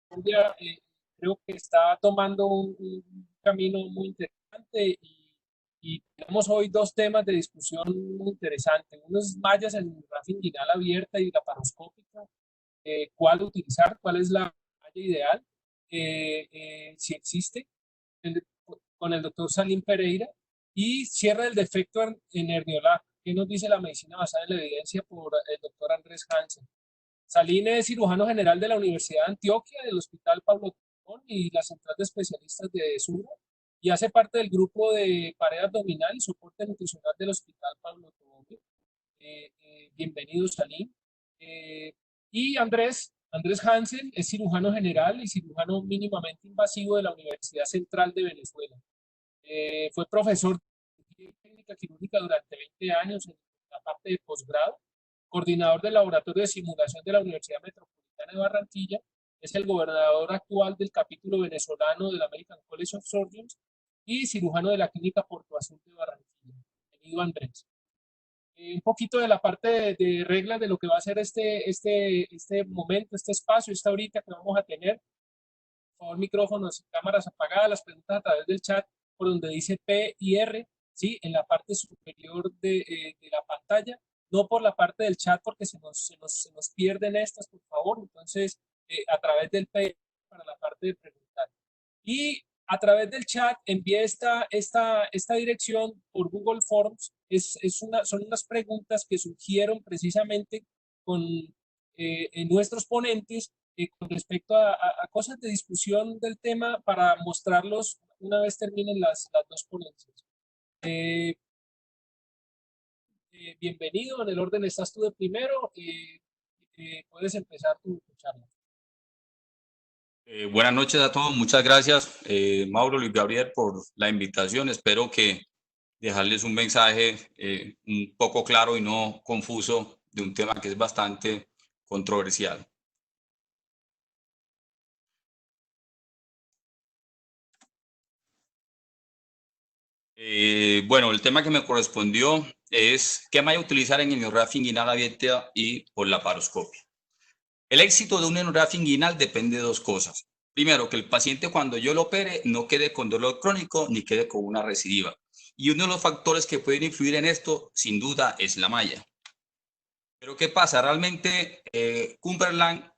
Colombia creo que está tomando un camino muy interesante y tenemos hoy dos temas de discusión muy interesantes. Uno es mallas en red inguinal abierta y laparoscópica, cuál utilizar, cuál es la malla ideal, si existe, el- con el doctor Salim Pereira, y cierre del defecto en herniolac. ¿Qué nos dice la medicina basada en la evidencia por el doctor Andrés Hansen? Salim es cirujano general de la Universidad de Antioquia, del Hospital Pablo Tobón y la Central de Especialistas de Sura, y hace parte del grupo de pared abdominal y soporte nutricional del Hospital Pablo Tobón. Bienvenido, Salim. Y Andrés Hansen es cirujano general y cirujano mínimamente invasivo de la Universidad Central de Venezuela. Fue profesor de técnica quirúrgica durante 20 años en la parte de posgrado, coordinador del laboratorio de simulación de la Universidad Metropolitana de Barranquilla, es el gobernador actual del capítulo venezolano del American College of Surgeons y cirujano de la clínica Porto Azul de Barranquilla. Bienvenido, Andrés. Un poquito de la parte de reglas de lo que va a ser este momento, este espacio, esta horita que vamos a tener. Por favor, micrófonos y cámaras apagadas, las preguntas a través del chat por donde dice P y R, ¿sí? En la parte superior de la pantalla, no por la parte del chat porque se nos pierden estas, por favor. Entonces, a través del P para la parte de preguntar. Y a través del chat envíe esta dirección por Google Forms. Son unas preguntas que surgieron precisamente con nuestros ponentes con respecto a cosas de discusión del tema para mostrarlos una vez terminen las dos ponencias. Eh, Bienvenido, en el orden estás tú de primero. Puedes empezar tu charla. Buenas noches a todos, muchas gracias Mauro, Luis Gabriel, por la invitación. Espero que dejarles un mensaje un poco claro y no confuso de un tema que es bastante controversial. Bueno, el tema que me correspondió es qué malla utilizar en hemiorragia inguinal abierta y por laparoscopia. El éxito de una hemiorragia inguinal depende de dos cosas. Primero, que el paciente cuando yo lo opere no quede con dolor crónico ni quede con una recidiva. Y uno de los factores que pueden influir en esto, sin duda, es la malla. Pero ¿qué pasa? Realmente Cumberland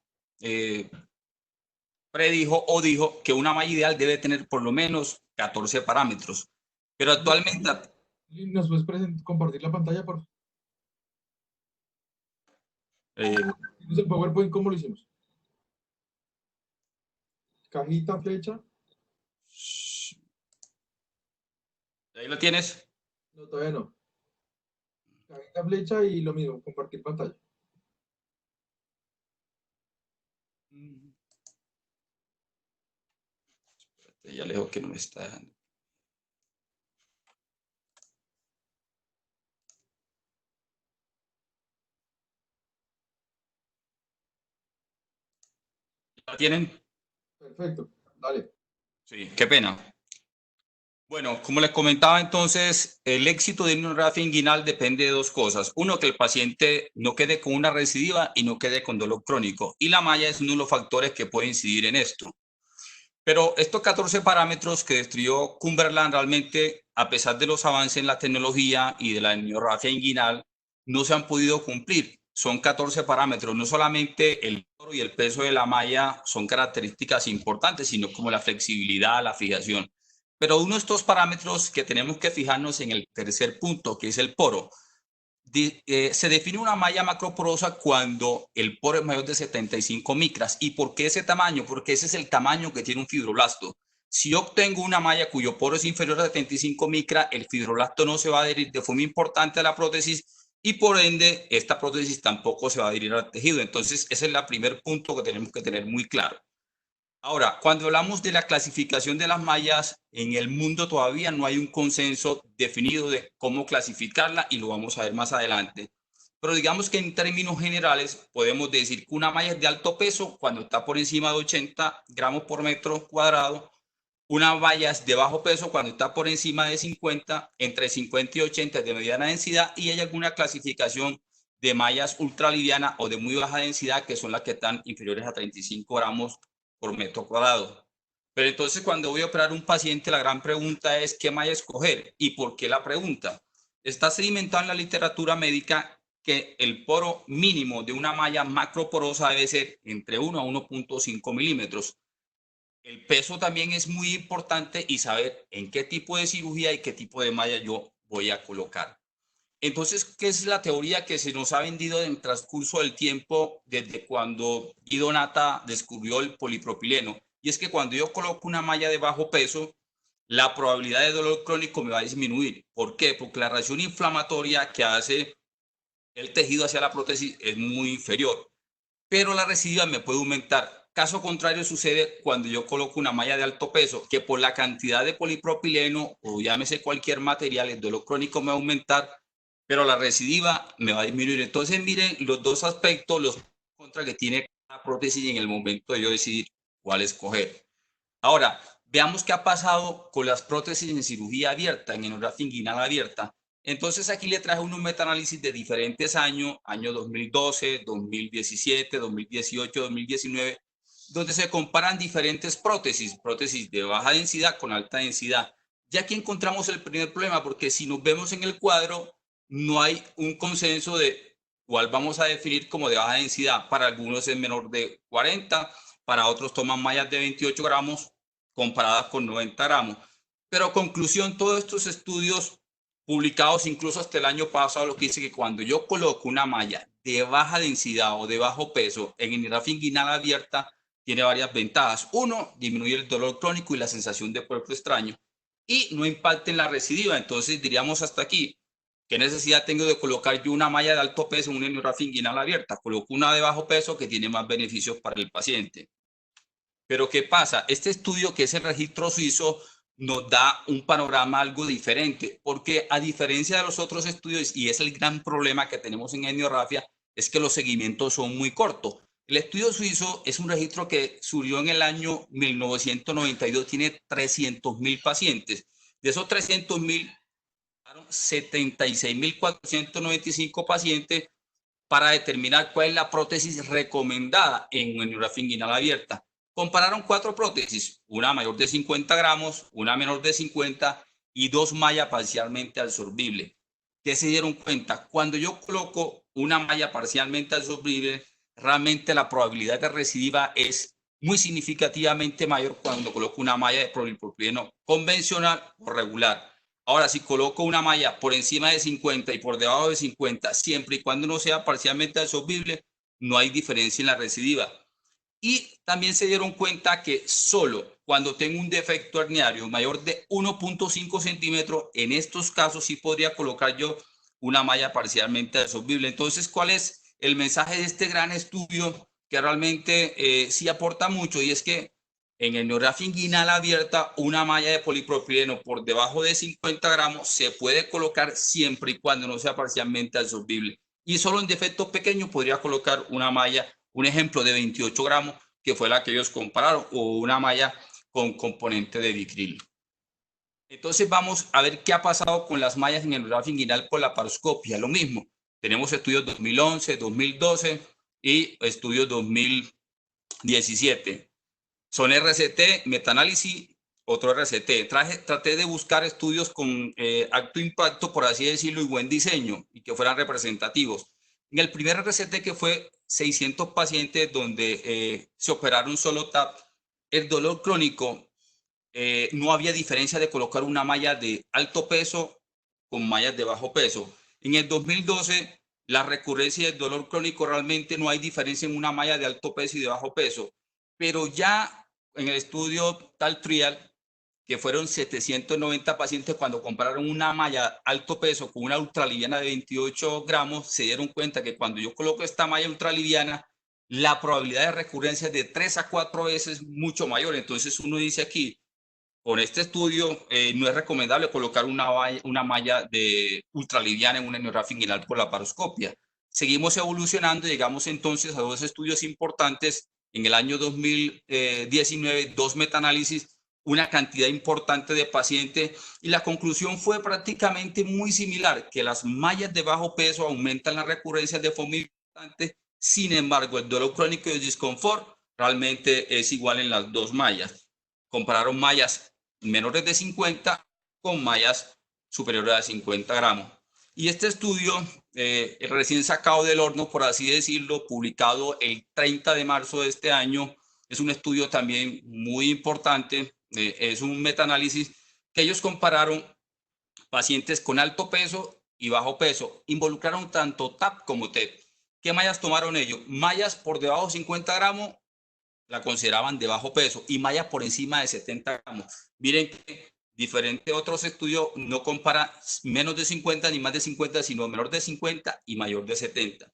predijo o dijo que una malla ideal debe tener por lo menos 14 parámetros. Pero actualmente... ¿Nos puedes compartir la pantalla, por favor? El PowerPoint, ¿cómo lo hicimos? Cajita, flecha. ¿Ahí lo tienes? No, todavía no. Cajita, flecha y lo mismo, compartir pantalla. Ya lejos que no me está dejando. ¿La tienen? Perfecto, dale. Sí, qué pena. Bueno, como les comentaba entonces, el éxito de una hemiorragia inguinal depende de dos cosas. Uno, que el paciente no quede con una recidiva y no quede con dolor crónico. Y la malla es uno de los factores que puede incidir en esto. Pero estos 14 parámetros que describió Cumberland realmente, a pesar de los avances en la tecnología y de la hemiorragia inguinal, no se han podido cumplir. Son 14 parámetros, no solamente el peso y el peso de la malla son características importantes, sino como la flexibilidad, la fijación. Pero uno de estos parámetros que tenemos que fijarnos en el tercer punto, que es el poro. Se define una malla macroporosa cuando el poro es mayor de 75 micras. ¿Y por qué ese tamaño? Porque ese es el tamaño que tiene un fibroblasto. Si obtengo una malla cuyo poro es inferior a 75 micras, el fibroblasto no se va a adherir de forma importante a la prótesis y por ende esta prótesis tampoco se va a adherir al tejido. Entonces ese es el primer punto que tenemos que tener muy claro. Ahora, cuando hablamos de la clasificación de las mallas, en el mundo todavía no hay un consenso definido de cómo clasificarla y lo vamos a ver más adelante. Pero digamos que en términos generales podemos decir que una malla es de alto peso cuando está por encima de 80 gramos por metro cuadrado. Una malla es de bajo peso cuando está por encima de 50, entre 50 y 80 es de mediana densidad y hay alguna clasificación de mallas ultralivianas o de muy baja densidad que son las que están inferiores a 35 gramos por metro cuadrado. Pero entonces cuando voy a operar un paciente, la gran pregunta es ¿qué malla escoger? ¿Y por qué la pregunta? Está sedimentado en la literatura médica que el poro mínimo de una malla macroporosa debe ser entre 1 a 1.5 milímetros. El peso también es muy importante y saber en qué tipo de cirugía y qué tipo de malla yo voy a colocar. Entonces, ¿qué es la teoría que se nos ha vendido en el transcurso del tiempo desde cuando Guido Natta descubrió el polipropileno? Y es que cuando yo coloco una malla de bajo peso, la probabilidad de dolor crónico me va a disminuir. ¿Por qué? Porque la reacción inflamatoria que hace el tejido hacia la prótesis es muy inferior, pero la recidiva me puede aumentar. Caso contrario sucede cuando yo coloco una malla de alto peso, que por la cantidad de polipropileno o llámese cualquier material, el dolor crónico me va a aumentar, pero la recidiva me va a disminuir. Entonces miren los dos aspectos, los contra que tiene la prótesis en el momento de yo decidir cuál escoger. Ahora, veamos qué ha pasado con las prótesis en cirugía abierta, en enografía inguinal abierta. Entonces aquí le traje un metaanálisis de diferentes años, año 2012, 2017, 2018, 2019, donde se comparan diferentes prótesis, prótesis de baja densidad con alta densidad. Ya aquí encontramos el primer problema, porque si nos vemos en el cuadro, no hay un consenso de cuál vamos a definir como de baja densidad. Para algunos es menor de 40, para otros toman mallas de 28 gramos comparadas con 90 gramos. Pero conclusión, todos estos estudios publicados incluso hasta el año pasado, lo que dice que cuando yo coloco una malla de baja densidad o de bajo peso en enografía inguinal abierta, tiene varias ventajas. Uno, disminuye el dolor crónico y la sensación de cuerpo extraño y no impacta en la recidiva. Entonces diríamos hasta aquí, ¿qué necesidad tengo de colocar yo una malla de alto peso en una enografía inguinal abierta? Coloco una de bajo peso que tiene más beneficios para el paciente. Pero ¿qué pasa? Este estudio, que es el registro suizo, nos da un panorama algo diferente, porque a diferencia de los otros estudios, y es el gran problema que tenemos en etnografía, es que los seguimientos son muy cortos. El estudio suizo es un registro que surgió en el año 1992, tiene 300,000 pacientes. De esos 300,000, 76,495 pacientes para determinar cuál es la prótesis recomendada en enografía inguinal abierta. Compararon 4 prótesis, una mayor de 50 gramos, una menor de 50 y 2 mallas parcialmente absorbibles. ¿Qué se dieron cuenta? Cuando yo coloco una malla parcialmente absorbible, realmente la probabilidad de recidiva es muy significativamente mayor cuando coloco una malla de polipropileno convencional o regular. Ahora, si coloco una malla por encima de 50 y por debajo de 50, siempre y cuando no sea parcialmente absorbible, no hay diferencia en la recidiva. Y también se dieron cuenta que solo cuando tengo un defecto herniario mayor de 1.5 centímetros, en estos casos sí podría colocar yo una malla parcialmente absorbible. Entonces, ¿cuál es el mensaje de este gran estudio que realmente sí aporta mucho? Y es que en enografía inguinal abierta, una malla de polipropileno por debajo de 50 gramos se puede colocar siempre y cuando no sea parcialmente absorbible. Y solo en defectos pequeños podría colocar una malla, un ejemplo de 28 gramos, que fue la que ellos compararon, o una malla con componente de vicril. Entonces vamos a ver qué ha pasado con las mallas en enografía inguinal por laparoscopia. Lo mismo, tenemos estudios 2011, 2012 y estudios 2017. Son RCT, metaanálisis, otro RCT. Traté de buscar estudios con alto impacto, por así decirlo, y buen diseño, y que fueran representativos. En el primer RCT, que fue 600 pacientes donde se operaron solo TAP, el dolor crónico, no había diferencia de colocar una malla de alto peso con mallas de bajo peso. En el 2012, la recurrencia del dolor crónico realmente no hay diferencia en una malla de alto peso y de bajo peso. Pero ya en el estudio tal trial, que fueron 790 pacientes, cuando compararon una malla alto peso con una ultraliviana de 28 gramos, se dieron cuenta que cuando yo coloco esta malla ultraliviana, la probabilidad de recurrencia es de 3 a 4 veces mucho mayor. Entonces uno dice aquí, con este estudio no es recomendable colocar una malla de ultraliviana en una enografía inguinal por laparoscopia. Seguimos evolucionando y llegamos entonces a 2 estudios importantes. En el año 2019, 2 metaanálisis, una cantidad importante de pacientes, y la conclusión fue prácticamente muy similar, que las mallas de bajo peso aumentan las recurrencias de forma importante. Sin embargo, el dolor crónico y el disconfort realmente es igual en las dos mallas. Compararon mallas menores de 50 con mallas superiores a 50 gramos. Y este estudio, recién sacado del horno, por así decirlo, publicado el 30 de marzo de este año, es un estudio también muy importante, es un metaanálisis que ellos compararon pacientes con alto peso y bajo peso, involucraron tanto TAP como TEP. ¿Qué mallas tomaron ellos? Mallas por debajo de 50 gramos la consideraban de bajo peso y mallas por encima de 70 gramos. Miren que diferente a otros estudios no compara menos de 50 ni más de 50, sino menor de 50 y mayor de 70.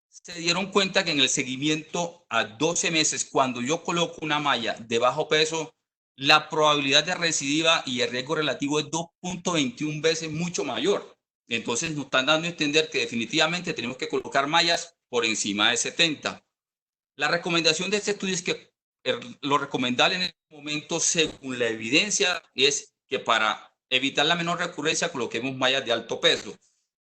Se dieron cuenta que en el seguimiento a 12 meses, cuando yo coloco una malla de bajo peso, la probabilidad de recidiva y el riesgo relativo es 2.21 veces mucho mayor. Entonces nos están dando a entender que definitivamente tenemos que colocar mallas por encima de 70. La recomendación de este estudio es que lo recomendable en este momento, según la evidencia, es que para evitar la menor recurrencia coloquemos mallas de alto peso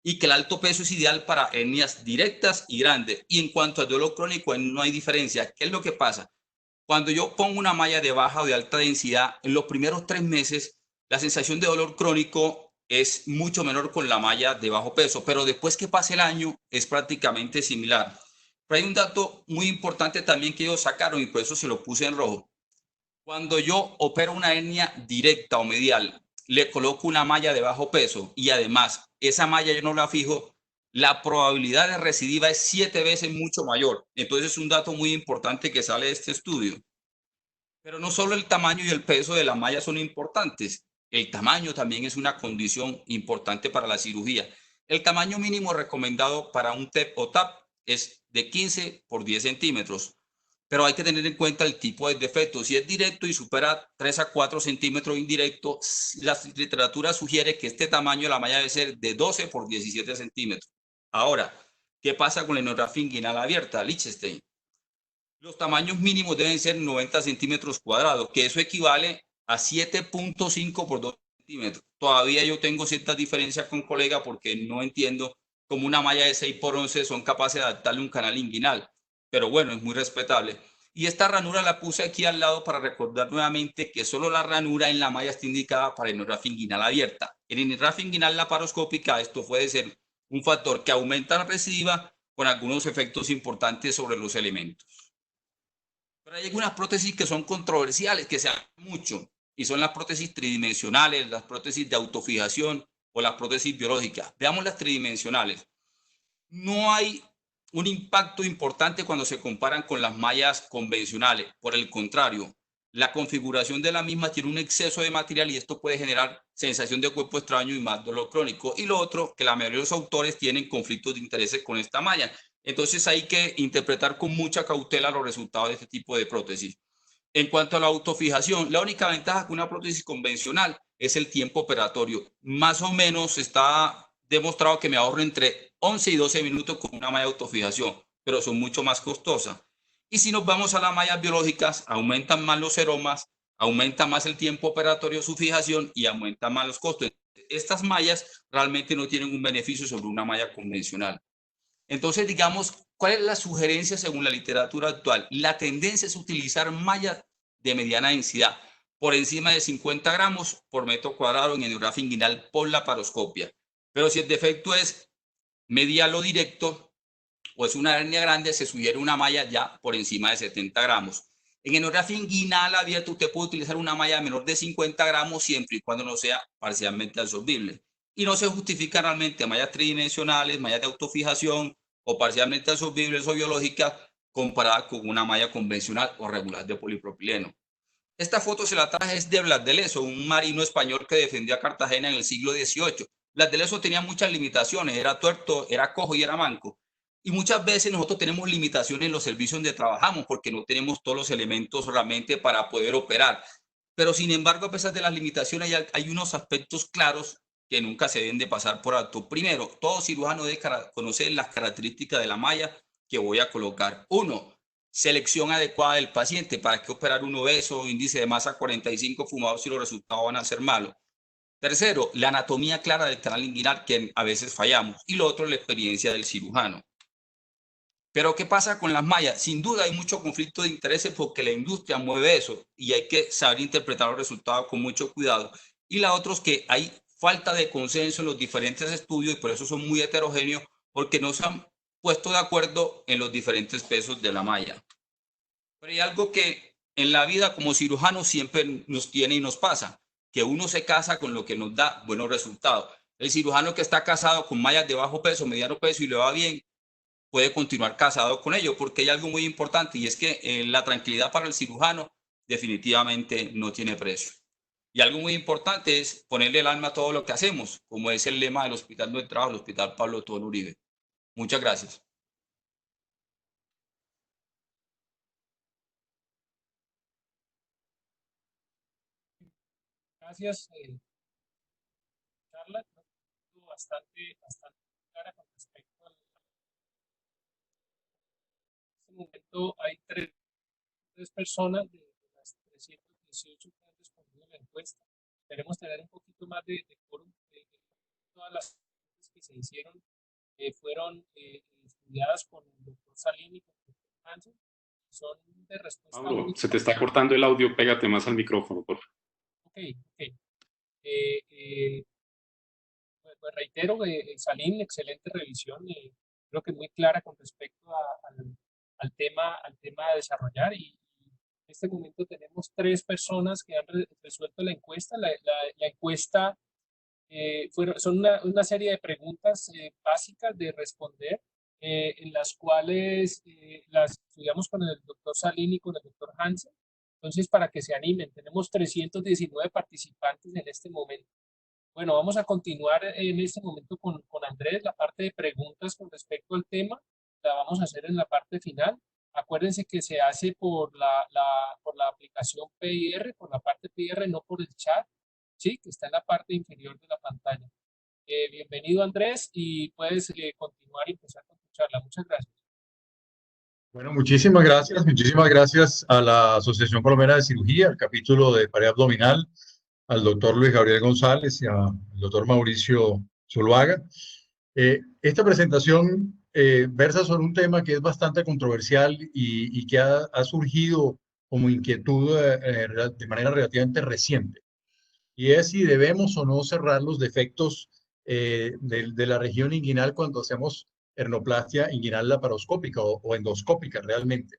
y que el alto peso es ideal para hernias directas y grandes. Y en cuanto al dolor crónico, no hay diferencia. ¿Qué es lo que pasa? Cuando yo pongo una malla de baja o de alta densidad, en los primeros 3 meses, la sensación de dolor crónico es mucho menor con la malla de bajo peso, pero después que pase el año es prácticamente similar. Pero hay un dato muy importante también que ellos sacaron y por eso se lo puse en rojo. Cuando yo opero una hernia directa o medial, le coloco una malla de bajo peso y además esa malla yo no la fijo, la probabilidad de recidiva es 7 veces mucho mayor. Entonces es un dato muy importante que sale de este estudio. Pero no solo el tamaño y el peso de la malla son importantes, el tamaño también es una condición importante para la cirugía. El tamaño mínimo recomendado para un TEP o TAP es de 15 por 10 centímetros. Pero hay que tener en cuenta el tipo de defecto. Si es directo y supera 3 a 4 centímetros indirecto, la literatura sugiere que este tamaño de la malla debe ser de 12 por 17 centímetros. Ahora, ¿qué pasa con la enografía inguinal abierta, Lichtenstein? Los tamaños mínimos deben ser 90 centímetros cuadrados, que eso equivale a 7.5 por 2 centímetros. Todavía yo tengo ciertas diferencias con colega porque no entiendo cómo una malla de 6 por 11 son capaces de adaptarle un canal inguinal. Pero bueno, es muy respetable. Y esta ranura la puse aquí al lado para recordar nuevamente que solo la ranura en la malla está indicada para enografía inguinal abierta. En enografía inguinal laparoscópica esto puede ser un factor que aumenta la recidiva con algunos efectos importantes sobre los elementos. Pero hay algunas prótesis que son controversiales, que se hablan mucho, y son las prótesis tridimensionales, las prótesis de autofijación o las prótesis biológicas. Veamos las tridimensionales. No hay un impacto importante cuando se comparan con las mallas convencionales. Por el contrario, la configuración de la misma tiene un exceso de material y esto puede generar sensación de cuerpo extraño y más dolor crónico. Y lo otro, que la mayoría de los autores tienen conflictos de intereses con esta malla. Entonces hay que interpretar con mucha cautela los resultados de este tipo de prótesis. En cuanto a la autofijación, la única ventaja que una prótesis convencional es el tiempo operatorio. Más o menos está demostrado que me ahorro entre 11 y 12 minutos con una malla de autofijación, pero son mucho más costosas. Y si nos vamos a las mallas biológicas, aumentan más los seromas, aumenta más el tiempo operatorio de su fijación y aumentan más los costos. Estas mallas realmente no tienen un beneficio sobre una malla convencional. Entonces, digamos, ¿cuál es la sugerencia según la literatura actual? La tendencia es utilizar mallas de mediana densidad, por encima de 50 gramos por metro cuadrado en enografía inguinal por laparoscopia. Pero si el defecto es medial o directo o es una hernia grande, se sugiere una malla ya por encima de 70 gramos. En enografía inguinal abierta, usted puede utilizar una malla menor de 50 gramos siempre y cuando no sea parcialmente absorbible. Y no se justifica realmente mallas tridimensionales, mallas de autofijación o parcialmente absorbibles o biológicas comparadas con una malla convencional o regular de polipropileno. Esta foto se la traje es de Blas de Leso, un marino español que defendió a Cartagena en el siglo XVIII. Blas de Leso tenía muchas limitaciones, era tuerto, era cojo y era manco. Y muchas veces nosotros tenemos limitaciones en los servicios donde trabajamos porque no tenemos todos los elementos realmente para poder operar. Pero sin embargo, a pesar de las limitaciones, hay unos aspectos claros que nunca se deben de pasar por alto. Primero, todo cirujano debe conocer las características de la malla que voy a colocar. Uno, selección adecuada del paciente. ¿Para qué operar un obeso, índice de masa 45 fumador si los resultados van a ser malos? Tercero, la anatomía clara del canal inguinal que a veces fallamos. Y lo otro, la experiencia del cirujano. Pero ¿qué pasa con las mallas? Sin duda hay mucho conflicto de intereses porque la industria mueve eso y hay que saber interpretar los resultados con mucho cuidado. Y la otra es que hay falta de consenso en los diferentes estudios y por eso son muy heterogéneos porque no se han puesto de acuerdo en los diferentes pesos de la malla. Pero hay algo que en la vida como cirujano siempre nos tiene y nos pasa, que uno se casa con lo que nos da buenos resultados. El cirujano que está casado con mallas de bajo peso, mediano peso y le va bien, puede continuar casado con ello, porque hay algo muy importante y es que la tranquilidad para el cirujano definitivamente no tiene precio. Y algo muy importante es ponerle el alma a todo lo que hacemos, como es el lema del Hospital Donde Trabajo, el Hospital Pablo Tobón Uribe. Muchas gracias. Gracias, Carla. Bastante clara con respecto al. En este momento hay tres personas de las 318 que han respondido a la encuesta. Queremos tener un poquito más de quórum. Todas las que se hicieron fueron estudiadas con el doctor Salini y con el doctor Hansen. Son de respuesta Pablo, única. se te está cortando el audio, pégate más al micrófono, por favor. Ok. Pues reitero, Salín, excelente revisión, creo que muy clara con respecto al tema a desarrollar y en este momento tenemos 3 personas que han resuelto la encuesta. La encuesta son una serie de preguntas básicas de responder en las cuales las estudiamos con el doctor Salín y con el doctor Hansen. Entonces, para que se animen, tenemos 319 participantes en este momento. Bueno, vamos a continuar en este momento con Andrés, la parte de preguntas con respecto al tema, la vamos a hacer en la parte final. Acuérdense que se hace por la aplicación PIR, por la parte PIR, no por el chat, ¿sí? Que está en la parte inferior de la pantalla. Bienvenido, Andrés, y puedes continuar y empezar con tu charla. Muchas gracias. Bueno, muchísimas gracias a la Asociación Colombiana de Cirugía, al capítulo de pared abdominal, al doctor Luis Gabriel González y al doctor Mauricio Zuluaga. Esta presentación versa sobre un tema que es bastante controversial y que ha surgido como inquietud de manera relativamente reciente. Y es si debemos o no cerrar los defectos de la región inguinal cuando hacemos hernoplastia inguinal laparoscópica o endoscópica realmente.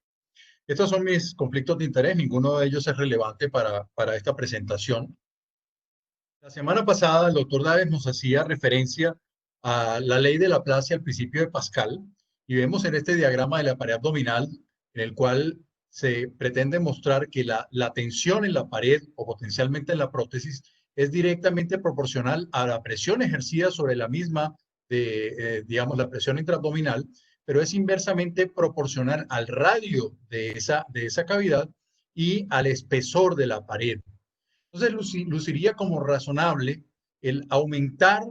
Estos son mis conflictos de interés, ninguno de ellos es relevante para esta presentación. La semana pasada el doctor Daves nos hacía referencia a la ley de Laplace y al principio de Pascal, y vemos en este diagrama de la pared abdominal en el cual se pretende mostrar que la tensión en la pared o potencialmente en la prótesis es directamente proporcional a la presión ejercida sobre la misma, digamos, la presión intraabdominal, pero es inversamente proporcional al radio de esa cavidad y al espesor de la pared. Entonces, luciría como razonable el aumentar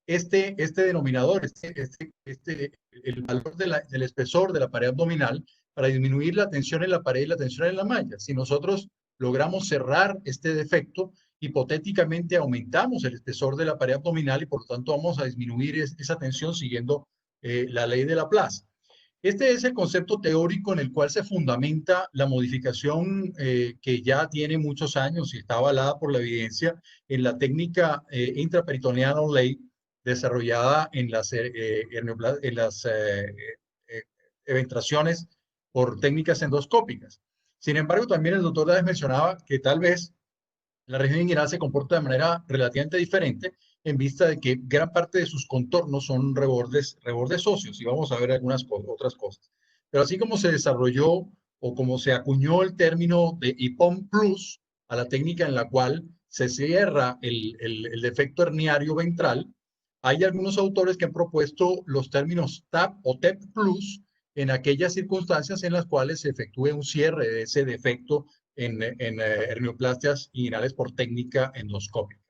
este denominador, el valor del espesor de la pared abdominal para disminuir la tensión en la pared y la tensión en la malla. Si nosotros logramos cerrar este defecto, hipotéticamente aumentamos el espesor de la pared abdominal y por lo tanto vamos a disminuir esa tensión siguiendo la ley de Laplace. Este es el concepto teórico en el cual se fundamenta la modificación que ya tiene muchos años y está avalada por la evidencia en la técnica intraperitoneal ley desarrollada en las eventraciones por técnicas endoscópicas. Sin embargo, también el doctor Daves mencionaba que tal vez la región inguinal se comporta de manera relativamente diferente en vista de que gran parte de sus contornos son rebordes óseos y vamos a ver algunas otras cosas. Pero así como se desarrolló o como se acuñó el término de IPOM Plus a la técnica en la cual se cierra el defecto herniario ventral, hay algunos autores que han propuesto los términos TAP o TEP Plus en aquellas circunstancias en las cuales se efectúe un cierre de ese defecto en hernioplastias inguinales por técnica endoscópica.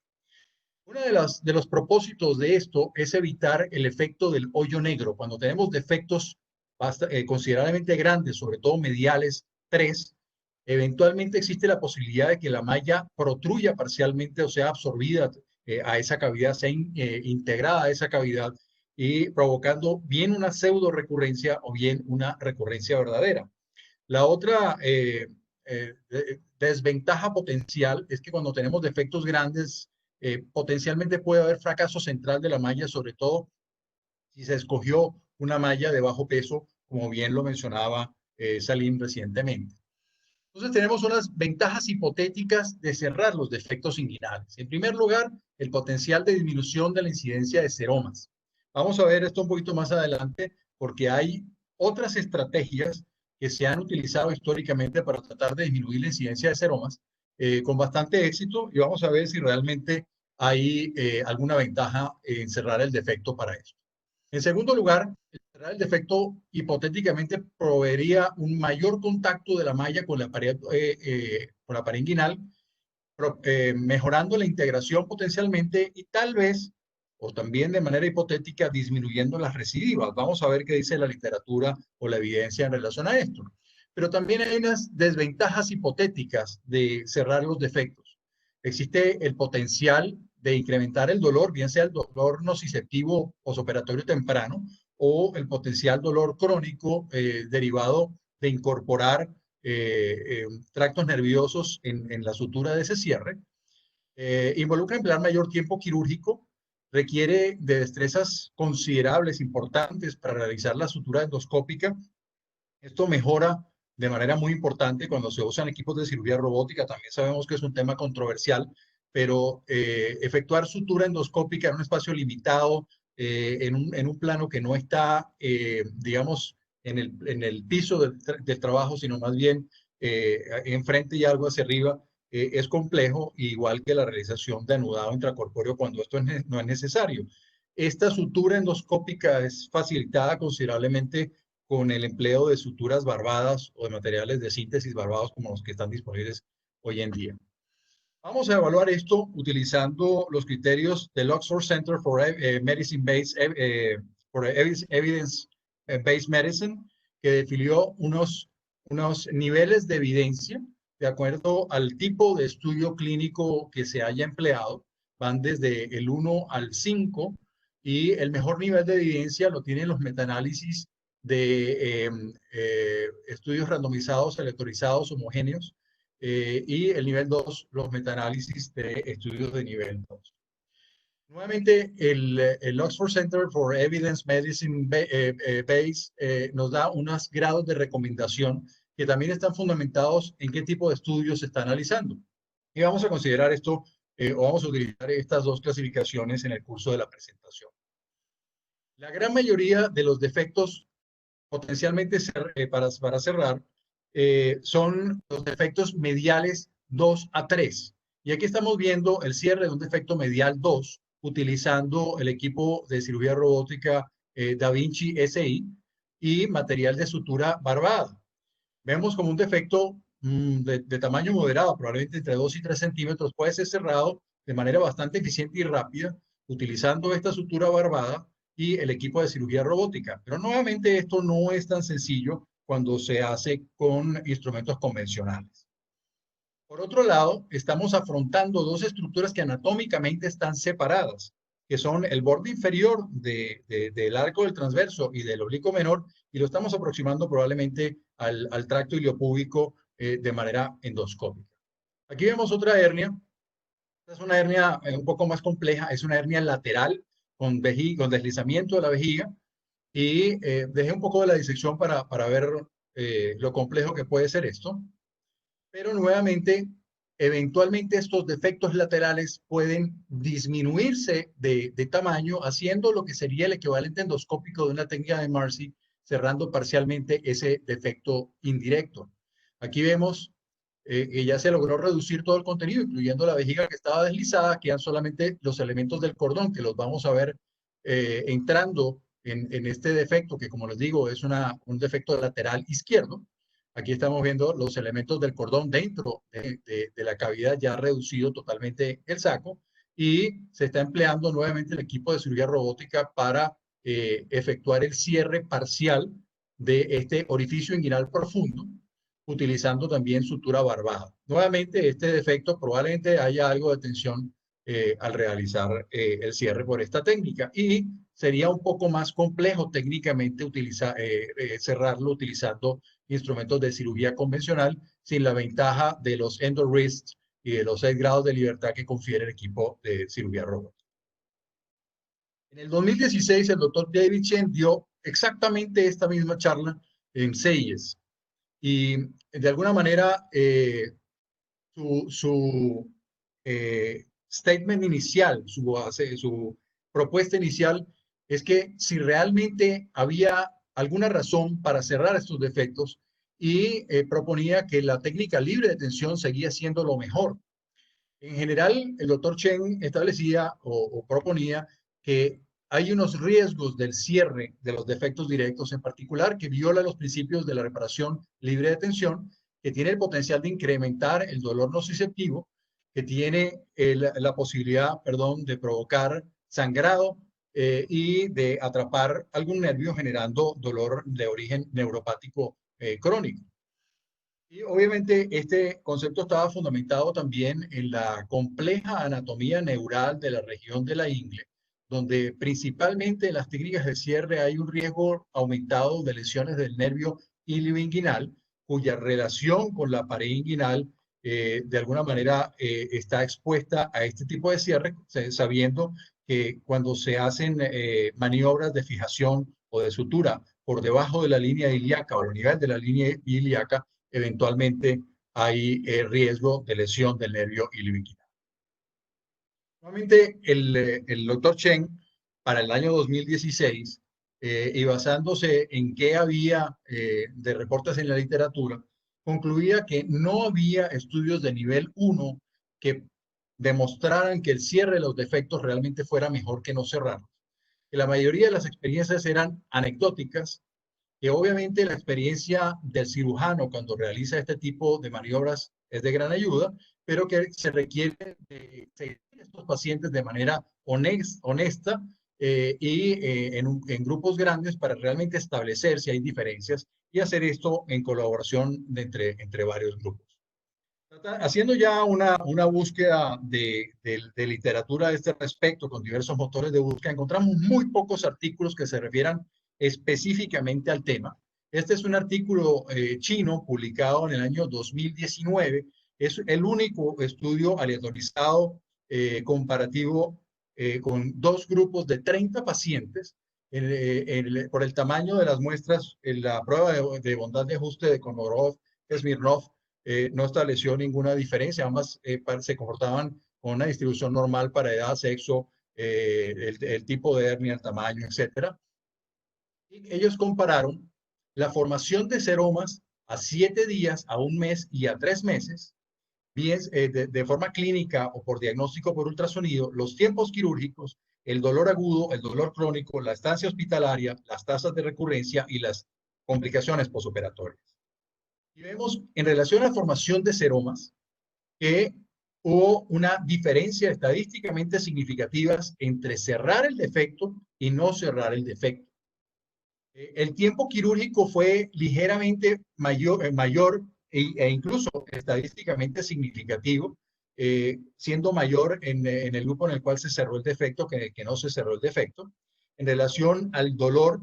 Uno de los propósitos de esto es evitar el efecto del hoyo negro. Cuando tenemos defectos considerablemente grandes, sobre todo mediales 3, eventualmente existe la posibilidad de que la malla protruya parcialmente o sea absorbida a esa cavidad, sea integrada a esa cavidad y provocando bien una pseudo recurrencia o bien una recurrencia verdadera. La otra desventaja potencial es que cuando tenemos defectos grandes, potencialmente puede haber fracaso central de la malla, sobre todo si se escogió una malla de bajo peso, como bien lo mencionaba Salim recientemente. Entonces tenemos unas ventajas hipotéticas de cerrar los defectos inguinales. En primer lugar, el potencial de disminución de la incidencia de seromas. Vamos a ver esto un poquito más adelante porque hay otras estrategias que se han utilizado históricamente para tratar de disminuir la incidencia de seromas con bastante éxito y vamos a ver si realmente hay alguna ventaja en cerrar el defecto para eso. En segundo lugar, cerrar el defecto hipotéticamente proveería un mayor contacto de la malla con la pared inguinal, mejorando la integración potencialmente y tal vez, o también de manera hipotética, disminuyendo las recidivas. Vamos a ver qué dice la literatura o la evidencia en relación a esto. Pero también hay unas desventajas hipotéticas de cerrar los defectos. Existe el potencial de incrementar el dolor, bien sea el dolor nociceptivo posoperatorio temprano o el potencial dolor crónico derivado de incorporar tractos nerviosos en la sutura de ese cierre. Involucra emplear mayor tiempo quirúrgico, requiere de destrezas considerables, importantes para realizar la sutura endoscópica. Esto mejora de manera muy importante cuando se usan equipos de cirugía robótica. También sabemos que es un tema controversial, pero efectuar sutura endoscópica en un espacio limitado, en un plano que no está, digamos, en el piso del trabajo, sino más bien enfrente y algo hacia arriba, es complejo, igual que la realización de anudado intracorpóreo cuando esto no es necesario. Esta sutura endoscópica es facilitada considerablemente con el empleo de suturas barbadas o de materiales de síntesis barbados como los que están disponibles hoy en día. Vamos a evaluar esto utilizando los criterios del Oxford Center for Evidence-Based Medicine, que definió unos niveles de evidencia de acuerdo al tipo de estudio clínico que se haya empleado. Van desde el 1 al 5 y el mejor nivel de evidencia lo tienen los metaanálisis de estudios randomizados, aleatorizados, homogéneos, y el nivel 2, los metaanálisis de estudios de nivel 2. Nuevamente, el Oxford Center for Evidence Medicine Base nos da unos grados de recomendación que también están fundamentados en qué tipo de estudios se está analizando. Y vamos a considerar esto, o vamos a utilizar estas dos clasificaciones en el curso de la presentación. La gran mayoría de los defectos potencialmente para cerrar son los defectos mediales 2 a 3. Y aquí estamos viendo el cierre de un defecto medial 2 utilizando el equipo de cirugía robótica Da Vinci SI y material de sutura barbada. Vemos como un defecto de tamaño moderado, probablemente entre 2 y 3 centímetros, puede ser cerrado de manera bastante eficiente y rápida utilizando esta sutura barbada y el equipo de cirugía robótica. Pero nuevamente esto no es tan sencillo cuando se hace con instrumentos convencionales. Por otro lado, estamos afrontando dos estructuras que anatómicamente están separadas, que son el borde inferior del arco del transverso y del oblicuo menor, y lo estamos aproximando probablemente al tracto iliopúbico de manera endoscópica. Aquí vemos otra hernia. Esta es una hernia un poco más compleja, es una hernia lateral con deslizamiento de la vejiga, y dejé un poco de la disección para ver lo complejo que puede ser esto. Pero nuevamente, eventualmente estos defectos laterales pueden disminuirse de tamaño, haciendo lo que sería el equivalente endoscópico de una técnica de Marcy, cerrando parcialmente ese defecto indirecto. Aquí vemos que ya se logró reducir todo el contenido, incluyendo la vejiga que estaba deslizada, quedan solamente los elementos del cordón, que los vamos a ver entrando en este defecto, que como les digo, es un defecto lateral izquierdo. Aquí estamos viendo los elementos del cordón dentro de la cavidad, ya reducido totalmente el saco, y se está empleando nuevamente el equipo de cirugía robótica para efectuar el cierre parcial de este orificio inguinal profundo, utilizando también sutura barbada. Nuevamente, este defecto probablemente haya algo de tensión al realizar el cierre por esta técnica, y sería un poco más complejo técnicamente cerrarlo utilizando instrumentos de cirugía convencional sin la ventaja de los EndoWrist y de los 6 grados de libertad que confiere el equipo de cirugía robótica. En el 2016, el doctor David Chen dio exactamente esta misma charla en CES y de alguna manera su statement inicial, su propuesta inicial es que si realmente había alguna razón para cerrar estos defectos y proponía que la técnica libre de tensión seguía siendo lo mejor. En general, el doctor Chen establecía o proponía que hay unos riesgos del cierre de los defectos directos, en particular que viola los principios de la reparación libre de tensión, que tiene el potencial de incrementar el dolor nociceptivo, que tiene la posibilidad, perdón, de provocar sangrado y de atrapar algún nervio generando dolor de origen neuropático crónico. Y obviamente este concepto estaba fundamentado también en la compleja anatomía neural de la región de la ingle, donde principalmente en las técnicas de cierre hay un riesgo aumentado de lesiones del nervio ilioinguinal, cuya relación con la pared inguinal de alguna manera está expuesta a este tipo de cierre, sabiendo que cuando se hacen maniobras de fijación o de sutura por debajo de la línea ilíaca o a nivel de la línea ilíaca, eventualmente hay riesgo de lesión del nervio ilioinguinal. Nuevamente, el doctor Chen, para el año 2016, y basándose en qué había de reportes en la literatura, concluía que no había estudios de nivel 1 que demostraran que el cierre de los defectos realmente fuera mejor que no cerrarlos. Que la mayoría de las experiencias eran anecdóticas, que obviamente la experiencia del cirujano cuando realiza este tipo de maniobras es de gran ayuda, pero que se requiere de seguir estos pacientes de manera honesta en grupos grandes para realmente establecer si hay diferencias y hacer esto en colaboración entre varios grupos. Haciendo ya una búsqueda de literatura a este respecto con diversos motores de búsqueda, encontramos muy pocos artículos que se refieran específicamente al tema. Este es un artículo chino publicado en el año 2019. Es el único estudio aleatorizado comparativo con 2 grupos de 30 pacientes por el tamaño de las muestras. En la prueba de bondad de ajuste de Komarov-Smirnov no estableció ninguna diferencia. Ambas se comportaban con una distribución normal para edad, sexo, el tipo de hernia, el tamaño, etc. Y ellos compararon la formación de seromas a 7 días, a 1 mes y a 3 meses, bien de forma clínica o por diagnóstico por ultrasonido, los tiempos quirúrgicos, el dolor agudo, el dolor crónico, la estancia hospitalaria, las tasas de recurrencia y las complicaciones posoperatorias. Y vemos en relación a la formación de seromas que hubo una diferencia estadísticamente significativa entre cerrar el defecto y no cerrar el defecto. El tiempo quirúrgico fue ligeramente mayor e incluso estadísticamente significativo, siendo mayor en el grupo en el cual se cerró el defecto que no se cerró el defecto. En relación al dolor,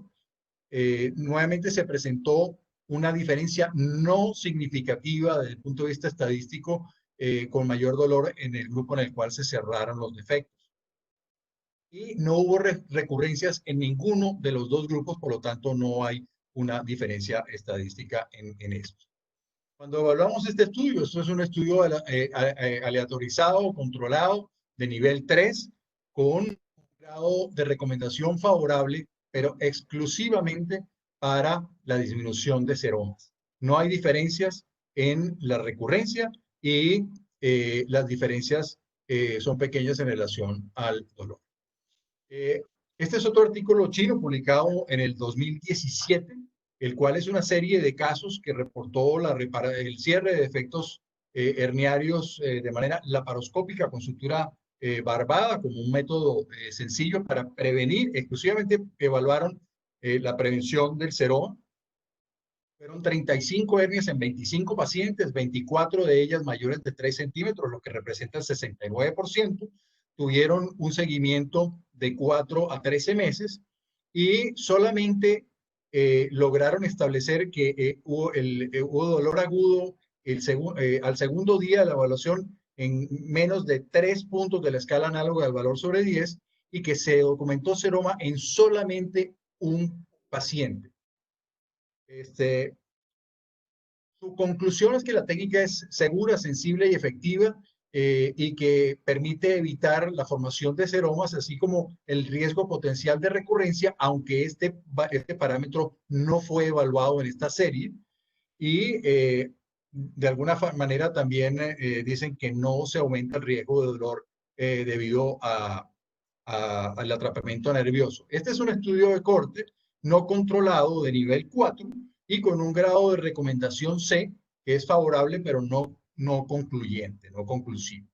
nuevamente se presentó una diferencia no significativa desde el punto de vista estadístico, con mayor dolor en el grupo en el cual se cerraron los defectos. Y no hubo recurrencias en ninguno de los 2 grupos, por lo tanto no hay una diferencia estadística en esto. Cuando evaluamos este estudio, esto es un estudio aleatorizado, controlado, de nivel 3, con un grado de recomendación favorable, pero exclusivamente para la disminución de seromas. No hay diferencias en la recurrencia y las diferencias son pequeñas en relación al dolor. Este es otro artículo chino publicado en el 2017, el cual es una serie de casos que reportó el cierre de defectos herniarios de manera laparoscópica con sutura barbada como un método sencillo para prevenir. Exclusivamente evaluaron la prevención del seroma. Fueron 35 hernias en 25 pacientes, 24 de ellas mayores de 3 centímetros, lo que representa el 69%, tuvieron un seguimiento de 4 a 13 meses y solamente lograron establecer que hubo dolor agudo al segundo día de la evaluación en menos de 3 puntos de la escala análoga del valor sobre 10 y que se documentó seroma en solamente un paciente. Su conclusión es que la técnica es segura, sensible y efectiva y que permite evitar la formación de seromas, así como el riesgo potencial de recurrencia, aunque este parámetro no fue evaluado en esta serie. Y de alguna manera también dicen que no se aumenta el riesgo de dolor debido al atrapamiento nervioso. Este es un estudio de corte no controlado de nivel 4 y con un grado de recomendación C, que es favorable, pero no concluyente, no conclusivo.